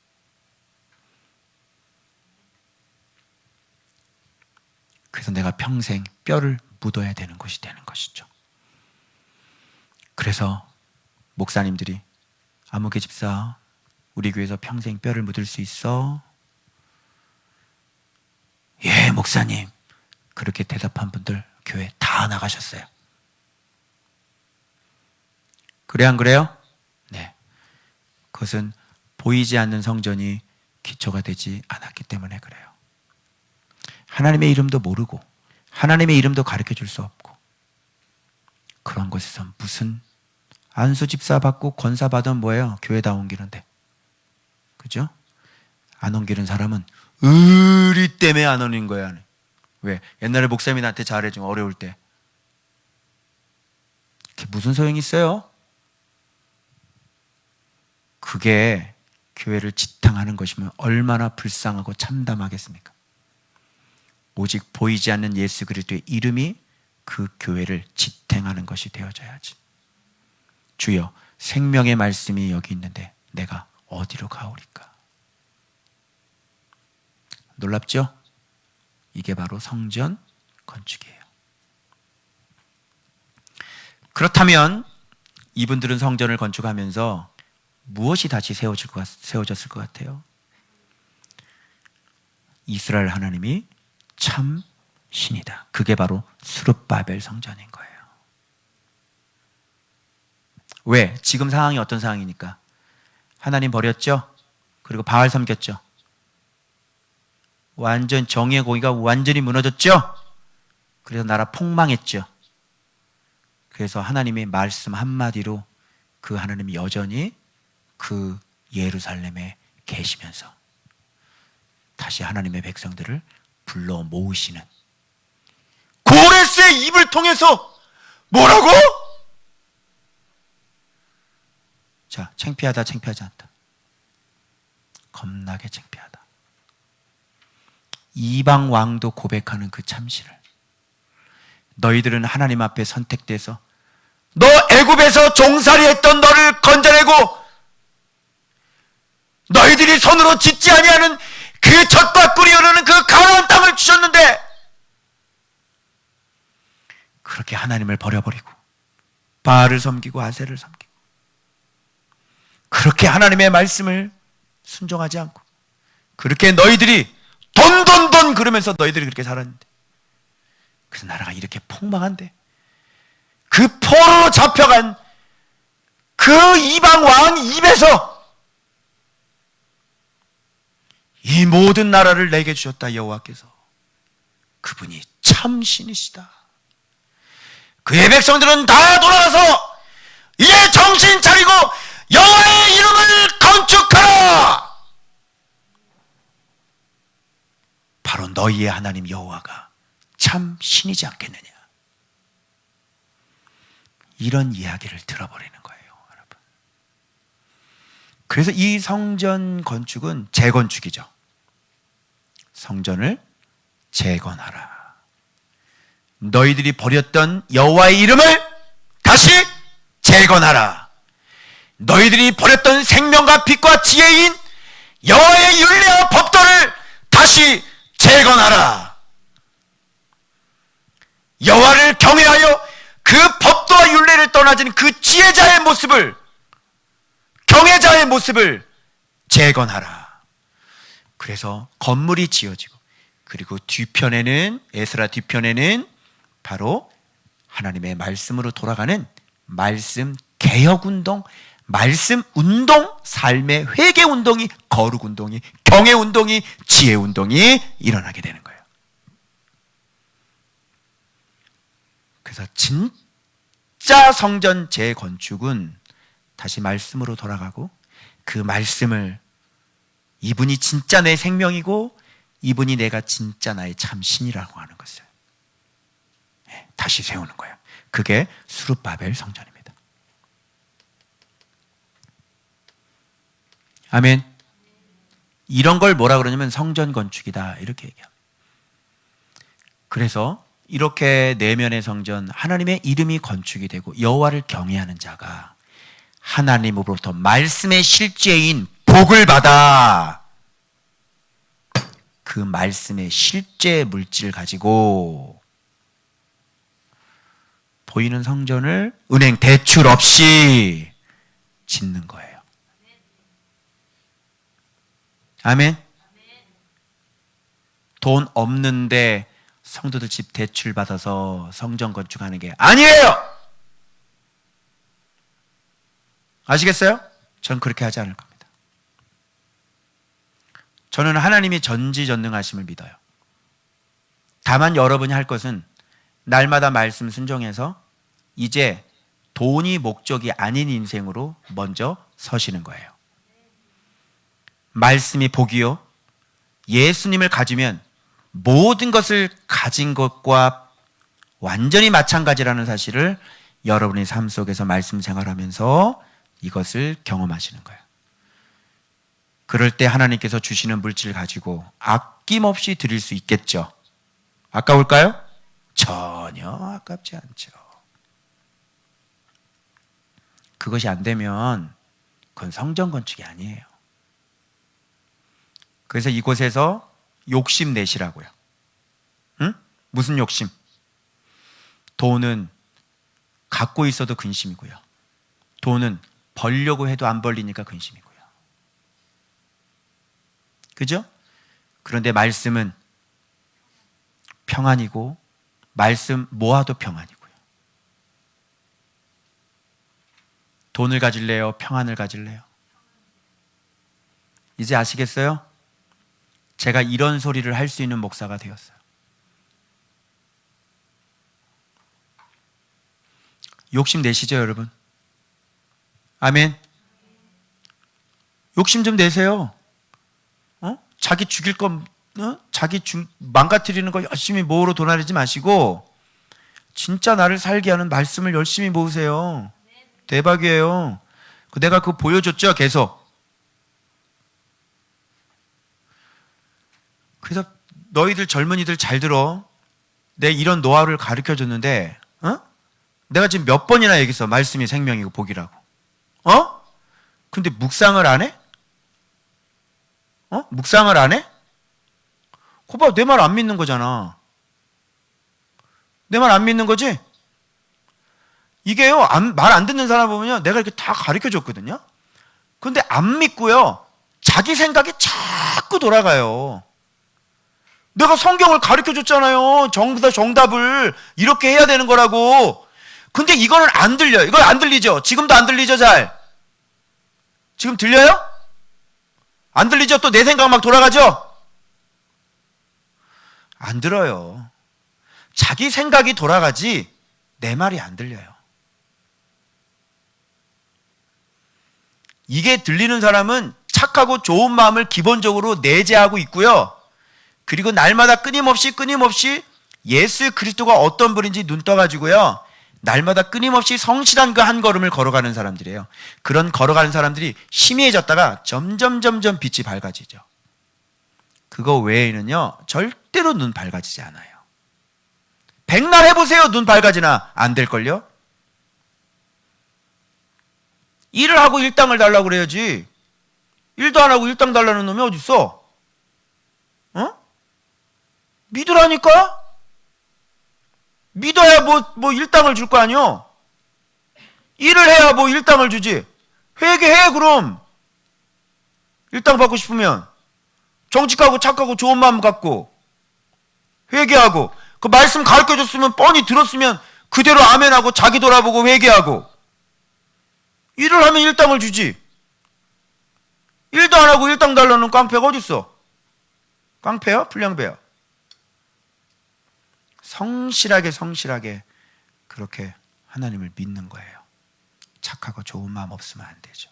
그래서 내가 평생 뼈를 묻어야 되는 것이 되는 것이죠. 그래서 목사님들이 아무개 집사 우리 교회에서 평생 뼈를 묻을 수 있어? 예, 목사님. 그렇게 대답한 분들 교회 다 나가셨어요. 그래 안 그래요? 네. 그것은 보이지 않는 성전이 기초가 되지 않았기 때문에 그래요. 하나님의 이름도 모르고 하나님의 이름도 가르쳐 줄 수 없고, 그런 곳에서 무슨 안수 집사 받고 권사 받으면 뭐예요? 교회 다 옮기는데. 그죠? 안 옮기는 사람은 의리 때문에 안 옮긴 거야. 왜? 옛날에 목사님이 나한테 잘해준 어려울 때. 그게 무슨 소용이 있어요? 그게 교회를 지탕하는 것이면 얼마나 불쌍하고 참담하겠습니까? 오직 보이지 않는 예수 그리스도의 이름이 그 교회를 지탱하는 것이 되어져야지. 주여, 생명의 말씀이 여기 있는데 내가 어디로 가오리까? 놀랍죠? 이게 바로 성전 건축이에요. 그렇다면 이분들은 성전을 건축하면서 무엇이 다시 세워졌을 것 같아요? 이스라엘 하나님이 참 신이다. 그게 바로 스룹바벨 성전인 거예요. 왜? 지금 상황이 어떤 상황이니까? 하나님 버렸죠? 그리고 바알 섬겼죠? 완전 정의의 고기가 완전히 무너졌죠? 그래서 나라 폭망했죠? 그래서 하나님의 말씀 한마디로 그 하나님이 여전히 그 예루살렘에 계시면서 다시 하나님의 백성들을 불러 모으시는, 고레스의 입을 통해서 뭐라고? 자, 창피하다, 창피하지 않다. 겁나게 창피하다. 이방 왕도 고백하는 그 참신을, 너희들은 하나님 앞에 선택돼서 너 애굽에서 종살이했던 너를 건져내고 너희들이 손으로 짓지 아니하는 그 젖과 꿀이 흐르는 그 가나안 땅을 주셨는데 그렇게 하나님을 버려버리고 바알을 섬기고 아세를 섬기고 그렇게 하나님의 말씀을 순종하지 않고 그렇게 너희들이 돈 그러면서 너희들이 그렇게 살았는데 그래서 나라가 이렇게 폭망한데 그 포로로 잡혀간 그 이방 왕 입에서 이 모든 나라를 내게 주셨다 여호와께서. 그분이 참 신이시다. 그의 백성들은 다 돌아가서 이제 정신 차리고 여호와의 이름을 건축하라. 바로 너희의 하나님 여호와가 참 신이지 않겠느냐. 이런 이야기를 들어버리는 거예요, 여러분. 그래서 이 성전 건축은 재건축이죠. 성전을 재건하라. 너희들이 버렸던 여호와의 이름을 다시 재건하라. 너희들이 버렸던 생명과 빛과 지혜인 여호와의 율례와 법도를 다시 재건하라. 여호와를 경외하여 그 법도와 율례를 떠나진 그 지혜자의 모습을, 경외자의 모습을 재건하라. 그래서 건물이 지어지고, 그리고 뒤편에는, 에스라 뒤편에는 바로 하나님의 말씀으로 돌아가는 말씀 개혁운동, 말씀 운동, 삶의 회개 운동이, 거룩 운동이, 경외 운동이, 지혜 운동이 일어나게 되는 거예요. 그래서 진짜 성전 재건축은 다시 말씀으로 돌아가고 그 말씀을, 이분이 진짜 내 생명이고 이분이 내가 진짜 나의 참 신이라고 하는 것을 다시 세우는 거예요. 그게 스룹바벨 성전입니다. 아멘. 이런 걸 뭐라 그러냐면 성전 건축이다 이렇게 얘기합니다. 그래서 이렇게 내면의 성전, 하나님의 이름이 건축이 되고 여호와를 경외하는 자가 하나님으로부터 말씀의 실제인 복을 받아 그 말씀의 실제 물질을 가지고 보이는 성전을 은행 대출 없이 짓는 거예요. 아멘. 돈 없는데 성도들 집 대출 받아서 성전 건축하는 게 아니에요. 아시겠어요? 전 그렇게 하지 않을 겁니다. 저는 하나님이 전지전능하심을 믿어요. 다만 여러분이 할 것은 날마다 말씀 순종해서 이제 돈이 목적이 아닌 인생으로 먼저 서시는 거예요. 말씀이 복이요, 예수님을 가지면 모든 것을 가진 것과 완전히 마찬가지라는 사실을 여러분의 삶 속에서 말씀 생활하면서 이것을 경험하시는 거예요. 그럴 때 하나님께서 주시는 물질 가지고 아낌없이 드릴 수 있겠죠. 아까울까요? 전혀 아깝지 않죠. 그것이 안 되면 그건 성전 건축이 아니에요. 그래서 이곳에서 욕심 내시라고요. 응? 무슨 욕심? 돈은 갖고 있어도 근심이고요. 돈은 벌려고 해도 안 벌리니까 근심이고요. 그죠? 그런데 말씀은 평안이고, 말씀 모아도 평안이고요. 돈을 가질래요? 평안을 가질래요? 이제 아시겠어요? 제가 이런 소리를 할 수 있는 목사가 되었어요. 욕심 내시죠, 여러분? 아멘. 욕심 좀 내세요. 자기 죽일 거, 망가뜨리는 거 열심히 모으러 도나르지 마시고 진짜 나를 살게 하는 말씀을 열심히 모으세요. 대박이에요. 내가 그거 보여줬죠, 계속. 그래서 너희들 젊은이들 잘 들어. 내 이런 노하우를 가르쳐줬는데 내가 지금 몇 번이나 얘기했어. 말씀이 생명이고 복이라고. 근데 묵상을 안 해? 묵상을 안 해? 거봐, 내 말 안 믿는 거잖아. 내 말 안 믿는 거지? 이게요, 말 안 듣는 사람 보면요, 내가 이렇게 다 가르쳐 줬거든요. 근데 안 믿고요, 자기 생각이 자꾸 돌아가요. 내가 성경을 가르쳐 줬잖아요. 정답을 이렇게 해야 되는 거라고. 근데 이거는 안 들려요. 이거 안 들리죠? 지금도 안 들리죠, 잘? 지금 들려요? 안 들리죠? 또 내 생각 막 돌아가죠? 안 들어요. 자기 생각이 돌아가지 내 말이 안 들려요. 이게 들리는 사람은 착하고 좋은 마음을 기본적으로 내재하고 있고요. 그리고 날마다 끊임없이 예수 그리스도가 어떤 분인지 눈 떠가지고요, 날마다 끊임없이 성실한 그 한 걸음을 걸어가는 사람들이에요. 그런 걸어가는 사람들이 희미해졌다가 점점 빛이 밝아지죠. 그거 외에는요, 절대로 눈 밝아지지 않아요. 백날 해보세요. 눈 밝아지나? 안 될걸요? 일을 하고 일당을 달라고 그래야지. 일도 안 하고 일당 달라는 놈이 어딨어? 믿으라니까? 믿어야 뭐 일당을 줄 거 아니요? 일을 해야 뭐 일당을 주지. 회개해, 그럼. 일당 받고 싶으면. 정직하고 착하고 좋은 마음 갖고 회개하고, 그 말씀 가르쳐줬으면 뻔히 들었으면 그대로 아멘하고 자기 돌아보고 회개하고. 일을 하면 일당을 주지. 일도 안 하고 일당 달라는 깡패가 어딨어? 깡패야? 불량배야? 성실하게 그렇게 하나님을 믿는 거예요. 착하고 좋은 마음 없으면 안 되죠.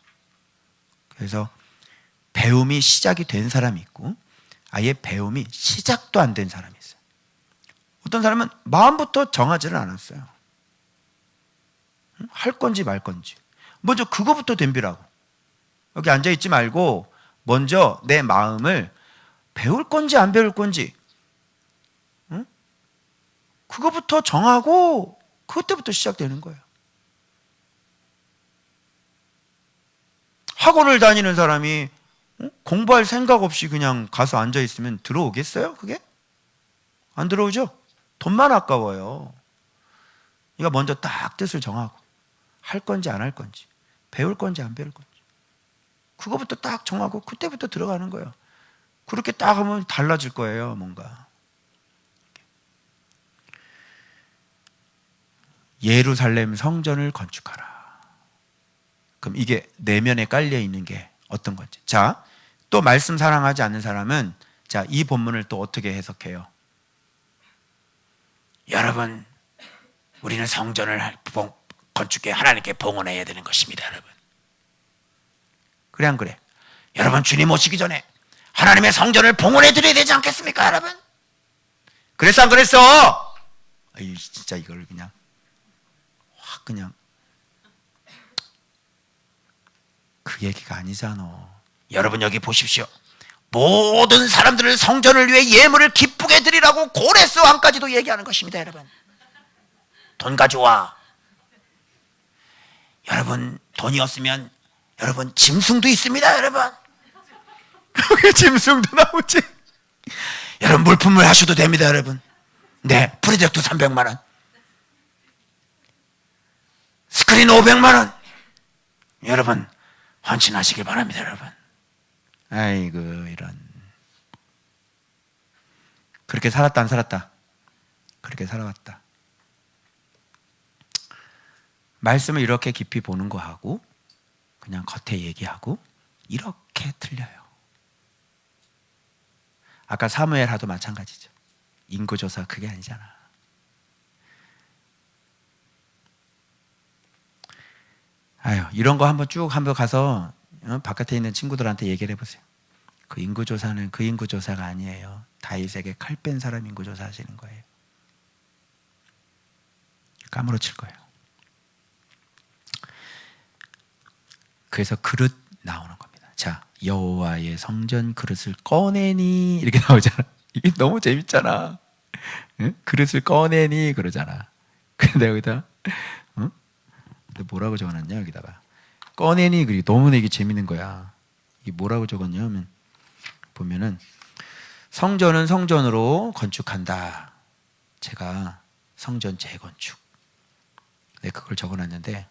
그래서 배움이 시작이 된 사람이 있고, 아예 배움이 시작도 안 된 사람이 있어요. 어떤 사람은 마음부터 정하지를 않았어요. 할 건지 말 건지. 먼저 그거부터 덤비라고. 여기 앉아있지 말고 먼저 내 마음을 배울 건지 안 배울 건지, 그거부터 정하고 그때부터 시작되는 거예요. 학원을 다니는 사람이 공부할 생각 없이 그냥 가서 앉아있으면 들어오겠어요? 그게? 안 들어오죠? 돈만 아까워요. 그러니까 먼저 딱 뜻을 정하고, 할 건지 안 할 건지, 배울 건지 안 배울 건지, 그거부터 딱 정하고 그때부터 들어가는 거예요. 그렇게 딱 하면 달라질 거예요, 뭔가. 예루살렘 성전을 건축하라. 그럼 이게 내면에 깔려 있는 게 어떤 건지. 자, 또 말씀 사랑하지 않는 사람은, 자, 이 본문을 또 어떻게 해석해요? 여러분, 우리는 성전을 건축해 하나님께 봉헌해야 되는 것입니다, 여러분. 그래 안 그래? 여러분, 주님 오시기 전에 하나님의 성전을 봉헌해 드려야 되지 않겠습니까, 여러분? 그랬어 안 그랬어? 아이, 진짜 이걸 그냥 확 그냥, 그 얘기가 아니잖아. 여러분 여기 보십시오. 모든 사람들을 성전을 위해 예물을 기쁘게 드리라고 고레스 왕까지도 얘기하는 것입니다. 여러분 돈 가져와. 여러분 돈이 없으면 여러분 짐승도 있습니다. 여러분 짐승도 나오지. 여러분 물품을 하셔도 됩니다. 여러분 네 프로젝트 300만 원, 스크린 500만 원. 여러분 헌신하시길 바랍니다. 여러분 아이고 이런. 그렇게 살았다 안 살았다? 그렇게 살아왔다. 말씀을 이렇게 깊이 보는 거하고 그냥 겉에 얘기하고 이렇게 틀려요. 아까 사무엘 하도 마찬가지죠. 인구조사 그게 아니잖아. 아유, 이런 거 한번 가서 바깥에 있는 친구들한테 얘기를 해보세요. 그 인구조사는 그 인구조사가 아니에요. 다윗에게 칼 뺀 사람 인구조사 하시는 거예요. 까무러칠 거예요. 그래서 그릇 나오는 겁니다. 자, 여호와의 성전 그릇을 꺼내니 이렇게 나오잖아. 이게 너무 재밌잖아. 응? 그릇을 꺼내니 그러잖아. 근데 여기다 뭐라고 적어놨냐 여기다가 꺼내니. 그리고 너무나 이게 재밌는 거야. 이게 뭐라고 적었냐면 보면은 성전은 성전으로 건축한다. 제가 성전 재건축. 네, 그걸 적어놨는데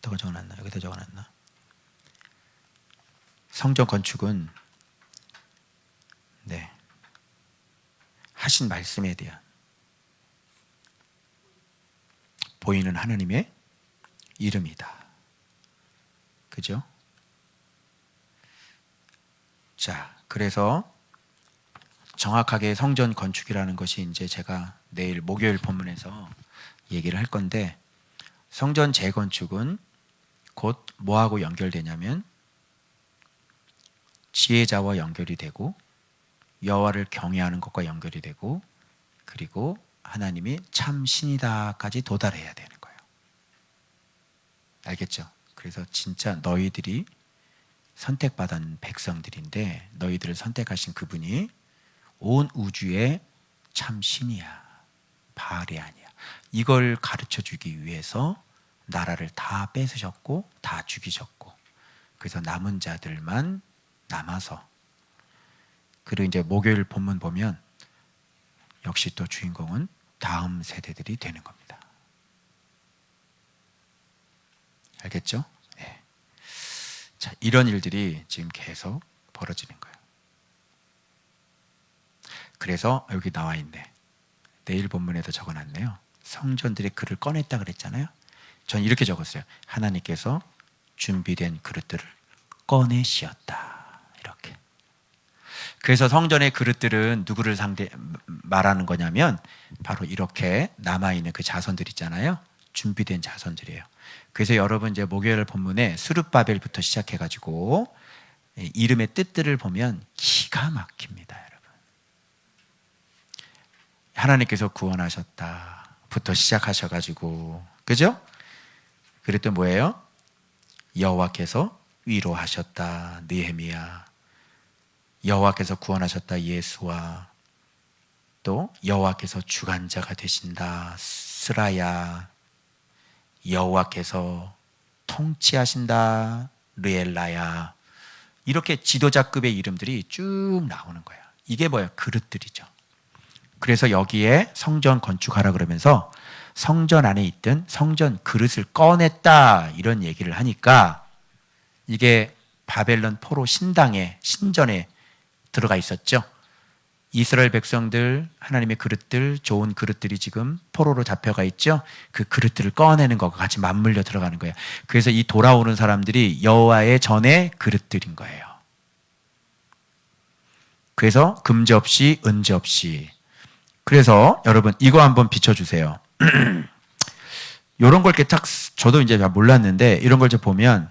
어디다 적어놨나? 여기다 적어놨나? 성전 건축은 네 하신 말씀에 대한 보이는 하나님의 이름이다. 그죠? 자, 그래서 정확하게 성전 건축이라는 것이 이제 제가 내일 목요일 본문에서 얘기를 할 건데, 성전 재건축은 곧 뭐하고 연결되냐면 지혜자와 연결이 되고 여호와를 경외하는 것과 연결이 되고 그리고 하나님이 참 신이다까지 도달해야 되는 거예요. 알겠죠? 그래서 진짜 너희들이 선택받은 백성들인데 너희들을 선택하신 그분이 온 우주의 참 신이야. 바알이 아니야. 이걸 가르쳐 주기 위해서 나라를 다 뺏으셨고 다 죽이셨고, 그래서 남은 자들만 남아서, 그리고 이제 목요일 본문 보면 역시 또 주인공은 다음 세대들이 되는 겁니다. 알겠죠? 네. 자, 이런 일들이 지금 계속 벌어지는 거예요. 그래서 여기 나와 있네. 내일 본문에도 적어놨네요. 성전들의 그릇을 꺼냈다 그랬잖아요. 전 이렇게 적었어요. 하나님께서 준비된 그릇들을 꺼내시었다. 이렇게. 그래서 성전의 그릇들은 누구를 말하는 거냐면 바로 이렇게 남아있는 그 자손들 있잖아요. 준비된 자손들이에요. 그래서 여러분 이제 목요일 본문에 스룹바벨부터 시작해가지고 이름의 뜻들을 보면 기가 막힙니다. 여러분. 하나님께서 구원하셨다부터 시작하셔가지고, 그죠? 그리고 또 뭐예요? 여호와께서 위로하셨다. 느헤미야. 여호와께서 구원하셨다. 예수와, 또 여호와께서 주관자가 되신다. 스라야. 여호와께서 통치하신다. 르엘라야. 이렇게 지도자급의 이름들이 쭉 나오는 거예요. 이게 뭐예요? 그릇들이죠. 그래서 여기에 성전 건축하라 그러면서 성전 안에 있던 성전 그릇을 꺼냈다 이런 얘기를 하니까, 이게 바벨론 포로 신당에, 신전에 들어가 있었죠. 이스라엘 백성들, 하나님의 그릇들, 좋은 그릇들이 지금 포로로 잡혀가 있죠. 그 그릇들을 꺼내는 것과 같이 맞물려 들어가는 거예요. 그래서 이 돌아오는 사람들이 여호와의 전의 그릇들인 거예요. 그래서 금지 없이 은지 없이. 그래서 여러분 이거 한번 비춰주세요. 이런 걸 이렇게 딱, 저도 이제 몰랐는데 이런 걸 좀 보면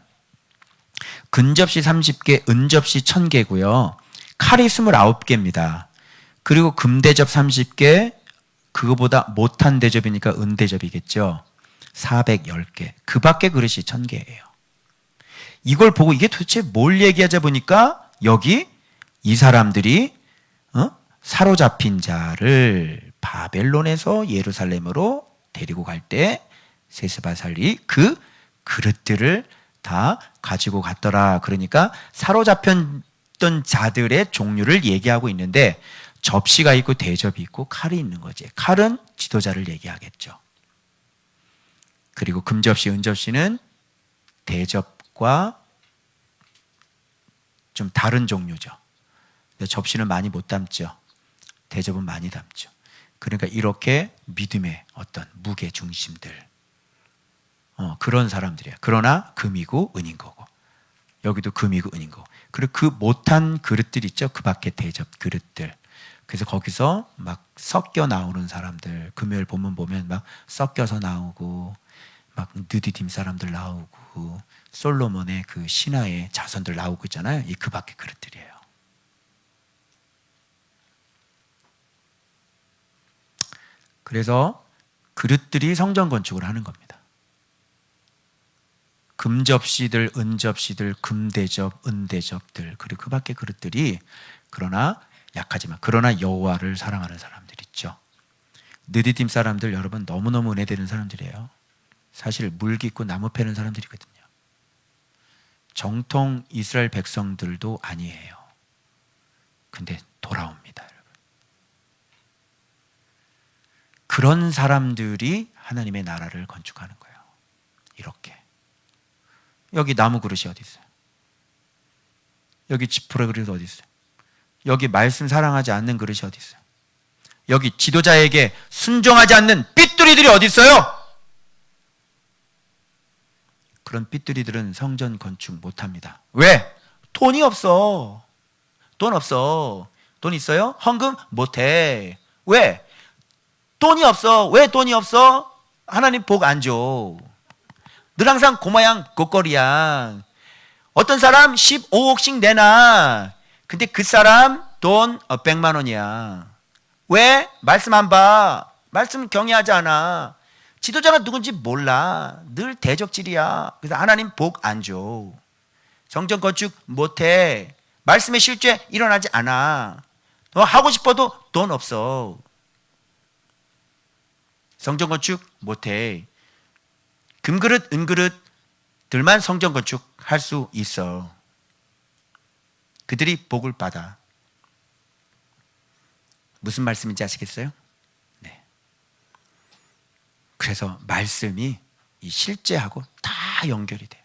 근접시 30개, 은접시 1000개고요. 칼이 29개입니다. 그리고 금대접 30개, 그거보다 못한 대접이니까 은대접이겠죠. 410개. 그 밖에 그릇이 1000개예요. 이걸 보고 이게 도대체 뭘 얘기하자 보니까 여기 이 사람들이 사로잡힌 자를 바벨론에서 예루살렘으로 데리고 갈 때 세스바살이 그 그릇들을 다 가지고 갔더라. 그러니까 사로잡혔던 자들의 종류를 얘기하고 있는데 접시가 있고 대접이 있고 칼이 있는 거지. 칼은 지도자를 얘기하겠죠. 그리고 금접시, 은접시는 대접과 좀 다른 종류죠. 근데 접시는 많이 못 담죠. 대접은 많이 담죠. 그러니까 이렇게 믿음의 어떤 무게 중심들, 그런 사람들이에요. 그러나 금이고 은인 거고, 여기도 금이고 은인 거고. 그리고 그 못한 그릇들 있죠. 그 밖에 대접 그릇들. 그래서 거기서 막 섞여 나오는 사람들, 금요일 본문 보면 막 섞여서 나오고, 막 느디딤 사람들 나오고, 솔로몬의 그 신하의 자손들 나오고 있잖아요. 이 그 밖에 그릇들이에요. 그래서 그릇들이 성전 건축을 하는 겁니다. 금접시들, 은접시들, 금대접, 은대접들, 그리고 그 밖에 그릇들이 그러나 약하지만 그러나 여호와를 사랑하는 사람들 있죠. 느디딤 사람들 여러분 너무너무 은혜되는 사람들이에요. 사실 물 깊고 나무 패는 사람들이거든요. 정통 이스라엘 백성들도 아니에요. 근데 돌아옵니다, 여러분. 그런 사람들이 하나님의 나라를 건축하는 거예요. 이렇게. 여기 나무 그릇이 어디 있어요? 여기 지푸라 그릇이 어디 있어요? 여기 말씀 사랑하지 않는 그릇이 어디 있어요? 여기 지도자에게 순종하지 않는 삐뚤이들이 어디 있어요? 그런 삐뚤이들은 성전 건축 못합니다. 왜? 돈이 없어. 돈 없어. 돈 있어요? 헌금 못해. 왜? 돈이 없어. 왜 돈이 없어? 하나님 복 안 줘. 늘 항상 고마양 고거리양. 어떤 사람 15억씩 내놔. 근데 그 사람 돈 100만 원이야. 왜? 말씀 안 봐. 말씀 경외하지 않아. 지도자가 누군지 몰라. 늘 대적질이야. 그래서 하나님 복 안 줘. 성전 건축 못해. 말씀의 실제 일어나지 않아. 너 하고 싶어도 돈 없어. 성전 건축 못해. 금그릇, 은그릇들만 성전 건축할 수 있어. 그들이 복을 받아. 무슨 말씀인지 아시겠어요? 네. 그래서 말씀이 이 실제하고 다 연결이 돼요.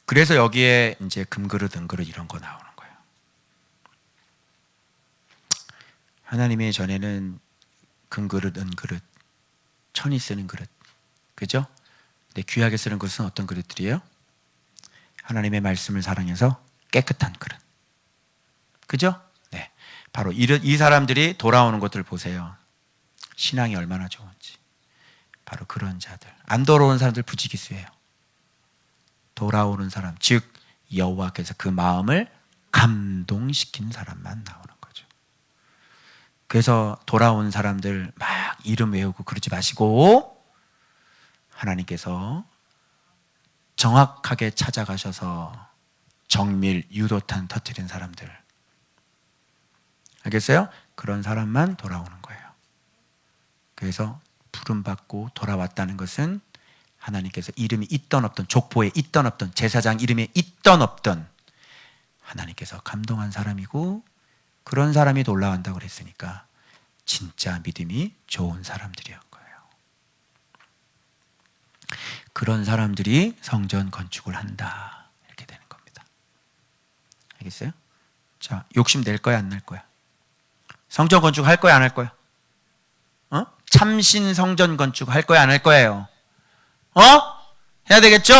그래서 여기에 이제 금그릇, 은그릇 이런 거 나오는 거예요. 하나님의 전에는 금그릇, 은그릇, 천이 쓰는 그릇, 그죠? 근데 귀하게 쓰는 그릇은 어떤 그릇들이에요? 하나님의 말씀을 사랑해서 깨끗한 그릇, 그죠? 네, 바로 이 사람들이 돌아오는 것들 보세요. 신앙이 얼마나 좋은지. 바로 그런 자들. 안 돌아오는 사람들 부지기수예요. 돌아오는 사람, 즉 여호와께서 그 마음을 감동시킨 사람만 나오는 거죠. 그래서 돌아온 사람들 막 이름 외우고 그러지 마시고 하나님께서 정확하게 찾아가셔서 정밀 유도탄 터뜨린 사람들, 알겠어요? 그런 사람만 돌아오는 거예요. 그래서 부름받고 돌아왔다는 것은 하나님께서 이름이 있던 없던, 족보에 있던 없던, 제사장 이름에 있던 없던 하나님께서 감동한 사람이고, 그런 사람이 올라간다고 그랬으니까 진짜 믿음이 좋은 사람들이었거예요. 그런 사람들이 성전 건축을 한다, 이렇게 되는 겁니다. 알겠어요? 자, 욕심 낼 거야, 안 낼 거야? 성전 건축 할 거야, 안 할 거야? 참신 성전 건축 할 거야, 안 할 거예요? 해야 되겠죠?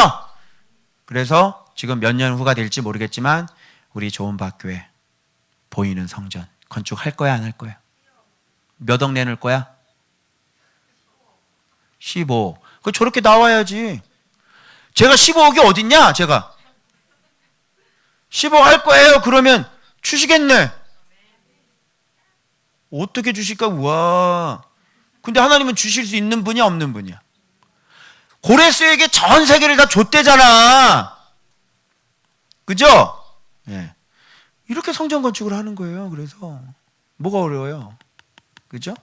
그래서 지금 몇 년 후가 될지 모르겠지만 우리 좋은박교회 보이는 성전 건축 할 거야, 안 할 거야? 몇 억 내놓을 거야? 15. 그 저렇게 나와야지. 제가 15억이 어딨냐? 제가 15억 할 거예요. 그러면 주시겠네. 어떻게 주실까? 우와. 근데 하나님은 주실 수 있는 분이야, 없는 분이야? 고레스에게 전 세계를 다 줬대잖아. 그죠? 예. 이렇게 성전 건축을 하는 거예요. 그래서 뭐가 어려워요? 그죠?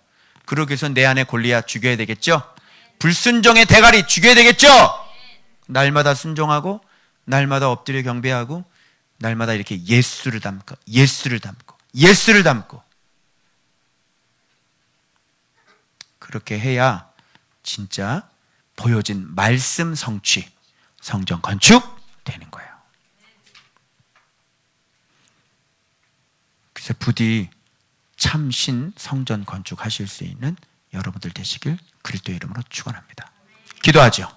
그러기 위해서 내 안에 골리앗 죽여야 되겠죠? 불순종의 대가리 죽여야 되겠죠? 날마다 순종하고 날마다 엎드려 경배하고 날마다 이렇게 예수를 담고 예수를 담고 예수를 담고 그렇게 해야 진짜 보여진 말씀 성취, 성전 건축 되는 거예요. 그래서 부디 참신 성전 건축하실 수 있는 여러분들 되시길 그리스도 이름으로 축원합니다. 기도하죠.